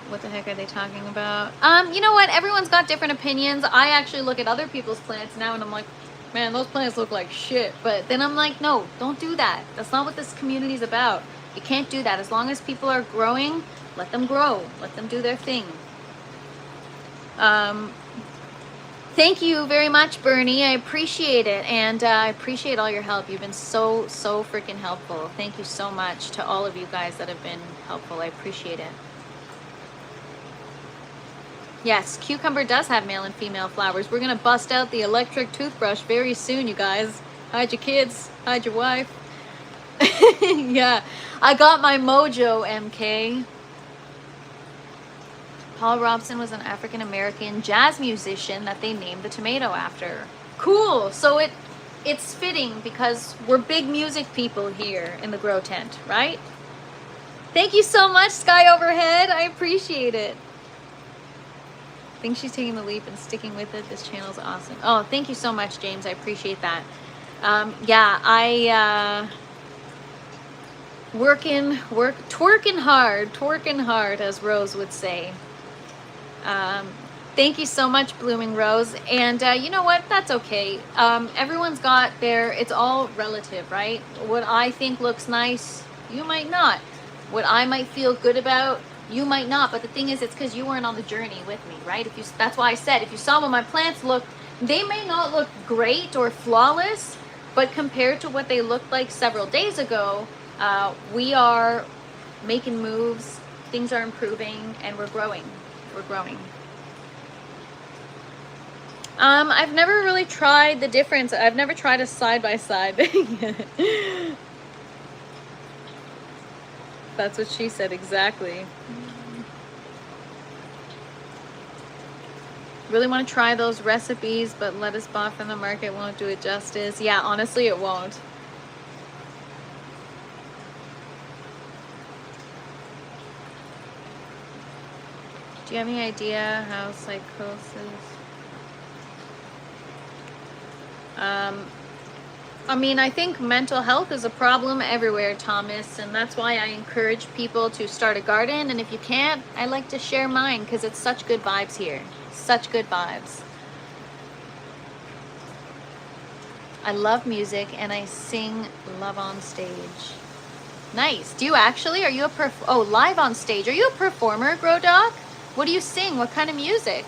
What the heck are they talking about? You know what? Everyone's got different opinions. I actually look at other people's plants now and I'm like, man, those plants look like shit. But then I'm like, no, don't do that. That's not what this community is about. You can't do that. As long as people are growing, let them grow. Let them do their thing. Thank you very much, Bernie. I appreciate it. And I appreciate all your help. You've been so freaking helpful. Thank you so much to all of you guys that have been helpful. I appreciate it. Yes, cucumber does have male and female flowers. We're going to bust out the electric toothbrush very soon, you guys. Hide your kids. Hide your wife. Yeah, I got my mojo, MK. Paul Robson was an African-American jazz musician that they named the tomato after. Cool. So it's fitting because we're big music people here in the Grow Tent, right? Thank you so much, Sky Overhead. I appreciate it. I think she's taking the leap and sticking with it. This channel is awesome. Oh, thank you so much, James. I appreciate that. Yeah, I twerking hard, as Rose would say. Thank you so much, Blooming Rose. And you know what? That's okay. Everyone's got it's all relative, right? What I think looks nice, you might not. What I might feel good about, you might not. But the thing is, it's because you weren't on the journey with me, right? That's why I said, if you saw what my plants look, they may not look great or flawless, but compared to what they looked like several days ago, we are making moves, things are improving, and we're growing. We're growing. I've never really tried the difference. I've never tried a side-by-side. That's what she said, exactly. Really want to try those recipes, but lettuce bought from the market won't do it justice. Yeah, honestly, it won't. Do you have any idea how psychosis? I mean, I think mental health is a problem everywhere, Thomas, and that's why I encourage people to start a garden. And if you can't, I like to share mine because it's such good vibes here. Such good vibes. I love music and I sing live on stage. Nice. Do you actually? Are you live on stage? Are you a performer, Grow Doc? What do you sing? What kind of music?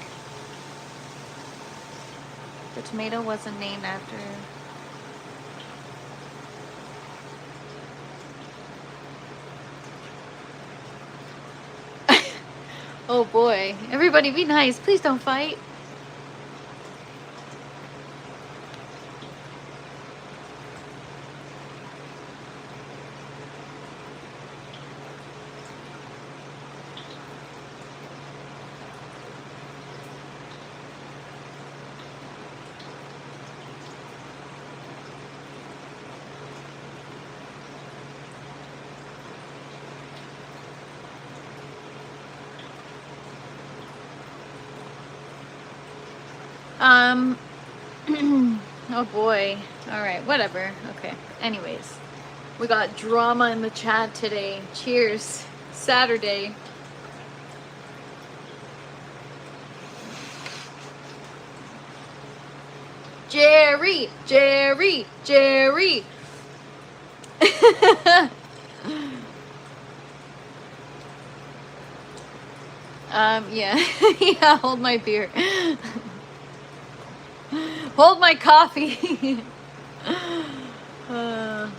The tomato wasn't named after. Oh boy. Everybody be nice. Please don't fight. Oh boy. All right, whatever. Okay. Anyways, we got drama in the chat today. Cheers. Saturday. Jerry. Yeah. Yeah, hold my beer. Hold my coffee. uh,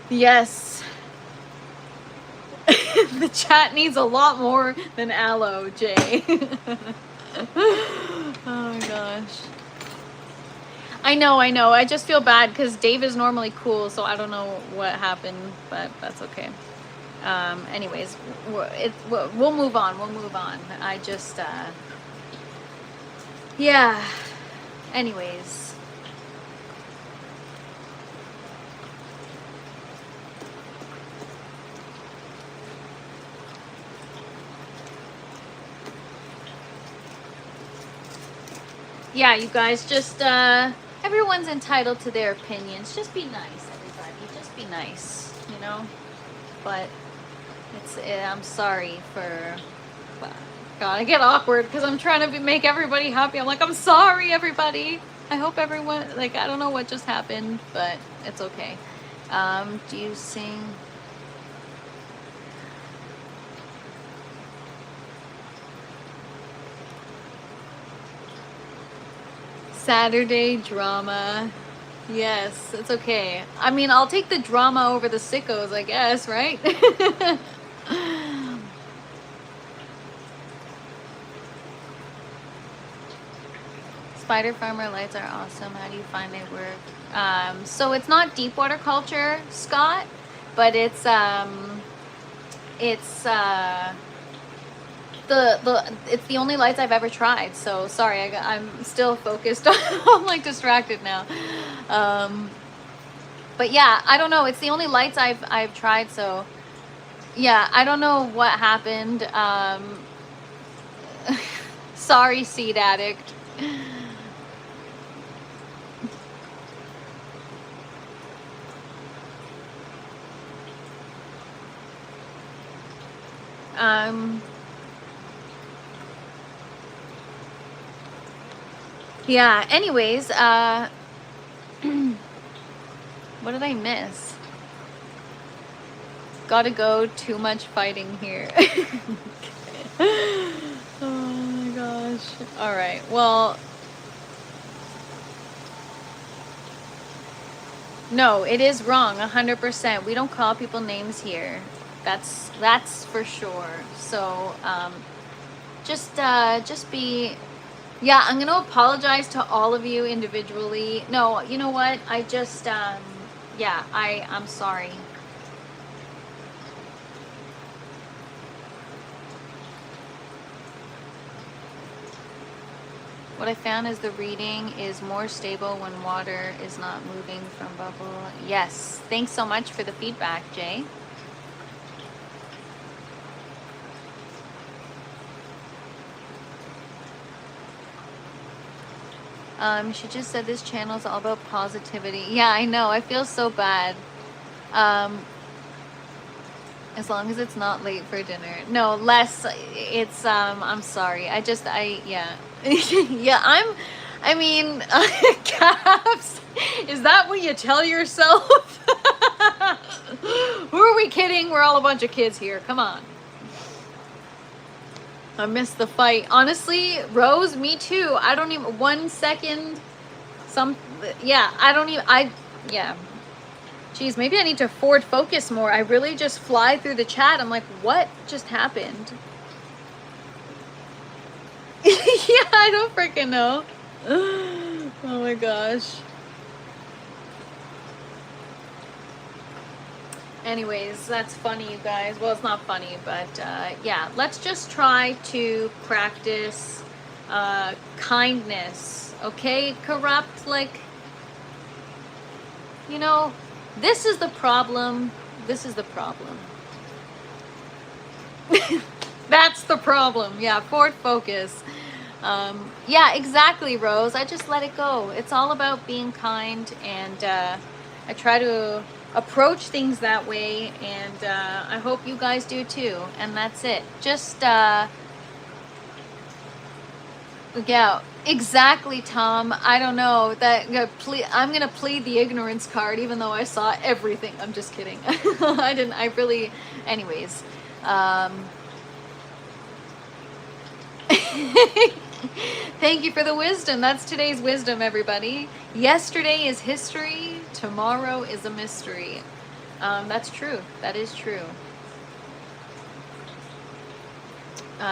yes. The chat needs a lot more than aloe, Jay. Oh my gosh. I know. I just feel bad because Dave is normally cool, so I don't know what happened, but that's okay. Anyways, we'll move on. We'll move on. I just, yeah. Anyways. Yeah, you guys, just, everyone's entitled to their opinions. Just be nice, everybody. Just be nice, you know? But I'm sorry for, God, I get awkward because I'm trying to make everybody happy. I'm like, I'm sorry, everybody. I hope everyone, like, I don't know what just happened, but it's okay. Do you sing? Saturday drama. Yes, it's okay. I mean, I'll take the drama over the sickos, I guess, right? Spider farmer lights are awesome. How do you find they work? So it's not deep water culture, Scott, but it's it's the only lights I've ever tried. So sorry, I'm still focused on, I'm like distracted now. But yeah, I don't know. It's the only lights I've tried. So yeah, I don't know what happened. Sorry, seed addict. Yeah, anyways, what did I miss? Gotta go, too much fighting here. Oh my gosh. All right, well, no, it is wrong, 100%. We don't call people names here. That's for sure. So, just be, yeah, I'm gonna apologize to all of you individually. No, you know what? I just, yeah, I'm sorry. What I found is the reading is more stable when water is not moving from bubble. Yes, thanks so much for the feedback, Jay. She just said this channel is all about positivity. Yeah, I know. I feel so bad. As long as it's not late for dinner. No, less. It's I'm sorry. Yeah. Yeah, I mean, Caps, is that what you tell yourself? Who are we kidding? We're all a bunch of kids here. Come on. I missed the fight. Honestly, Rose, me too. I don't even, 1 second, yeah, yeah. Geez, maybe I need to forward focus more. I really just fly through the chat. I'm like, what just happened? Yeah, I don't freaking know. Oh my gosh. Anyways, that's funny, you guys. Well, it's not funny, but yeah, let's just try to practice kindness, okay? Corrupt, like, you know, this is the problem. This is the problem. That's the problem. Yeah, forward focus. Yeah, exactly, Rose. I just let it go. It's all about being kind, and I try to approach things that way, and I hope you guys do too. And that's it. Just yeah, exactly, Tom. I don't know that. I'm gonna plead the ignorance card, even though I saw everything. I'm just kidding. I didn't. I really. Anyways. Thank you for the wisdom. That's today's wisdom, everybody. Yesterday is history. Tomorrow is a mystery. That's true. That is true.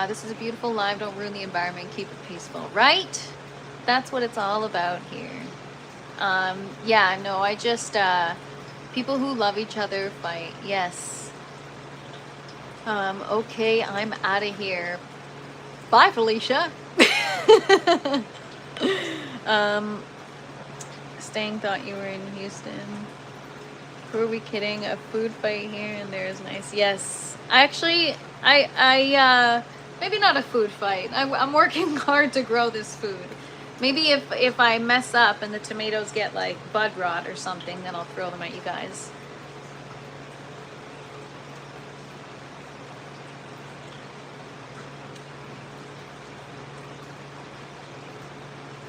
This is a beautiful live. Don't ruin the environment. Keep it peaceful. Right? That's what it's all about here. Yeah, no, I just, people who love each other fight. Yes. Okay, I'm out of here. Bye, Felicia. Stang thought you were in Houston. Who are we kidding? A food fight here and there is nice. Yes. Actually, maybe not a food fight. I'm working hard to grow this food. Maybe if I mess up and the tomatoes get like bud rot or something, then I'll throw them at you guys.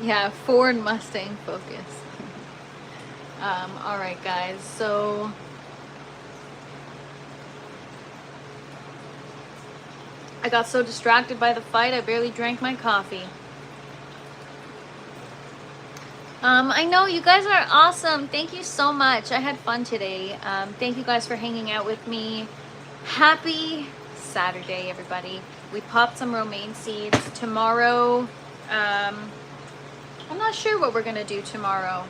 Yeah, Ford Mustang Focus. All right, guys. So I got so distracted by the fight, I barely drank my coffee. I know you guys are awesome. Thank you so much. I had fun today. Thank you guys for hanging out with me. Happy Saturday, everybody. We popped some romaine seeds. Tomorrow, I'm not sure what we're gonna do tomorrow.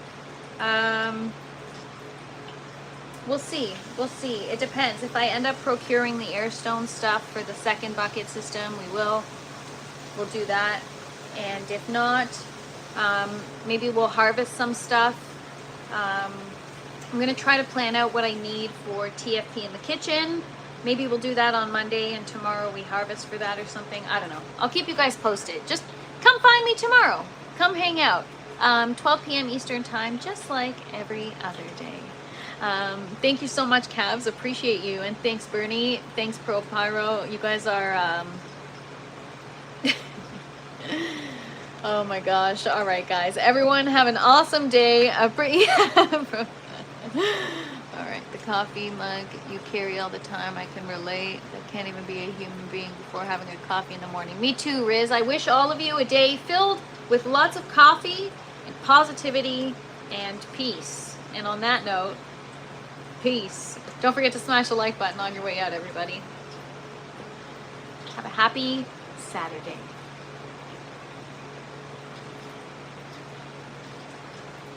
We'll see. We'll see. It depends. If I end up procuring the Airstone stuff for the second bucket system, we'll do that. And if not, maybe we'll harvest some stuff. I'm gonna try to plan out what I need for TFP in the kitchen. Maybe we'll do that on Monday and tomorrow we harvest for that or something. I don't know. I'll keep you guys posted. Just come find me tomorrow. Come hang out. 12 p.m. Eastern time, just like every other day. Thank you so much, Cavs. Appreciate you. And thanks, Bernie. Thanks, Pro Pyro. You guys are... Oh my gosh. All right, guys. Everyone have an awesome day. All right. The coffee mug you carry all the time. I can relate. I can't even be a human being before having a coffee in the morning. Me too, Riz. I wish all of you a day filled with lots of coffee and positivity and peace. And on that note, peace. Don't forget to smash the like button on your way out, everybody. Have a happy Saturday.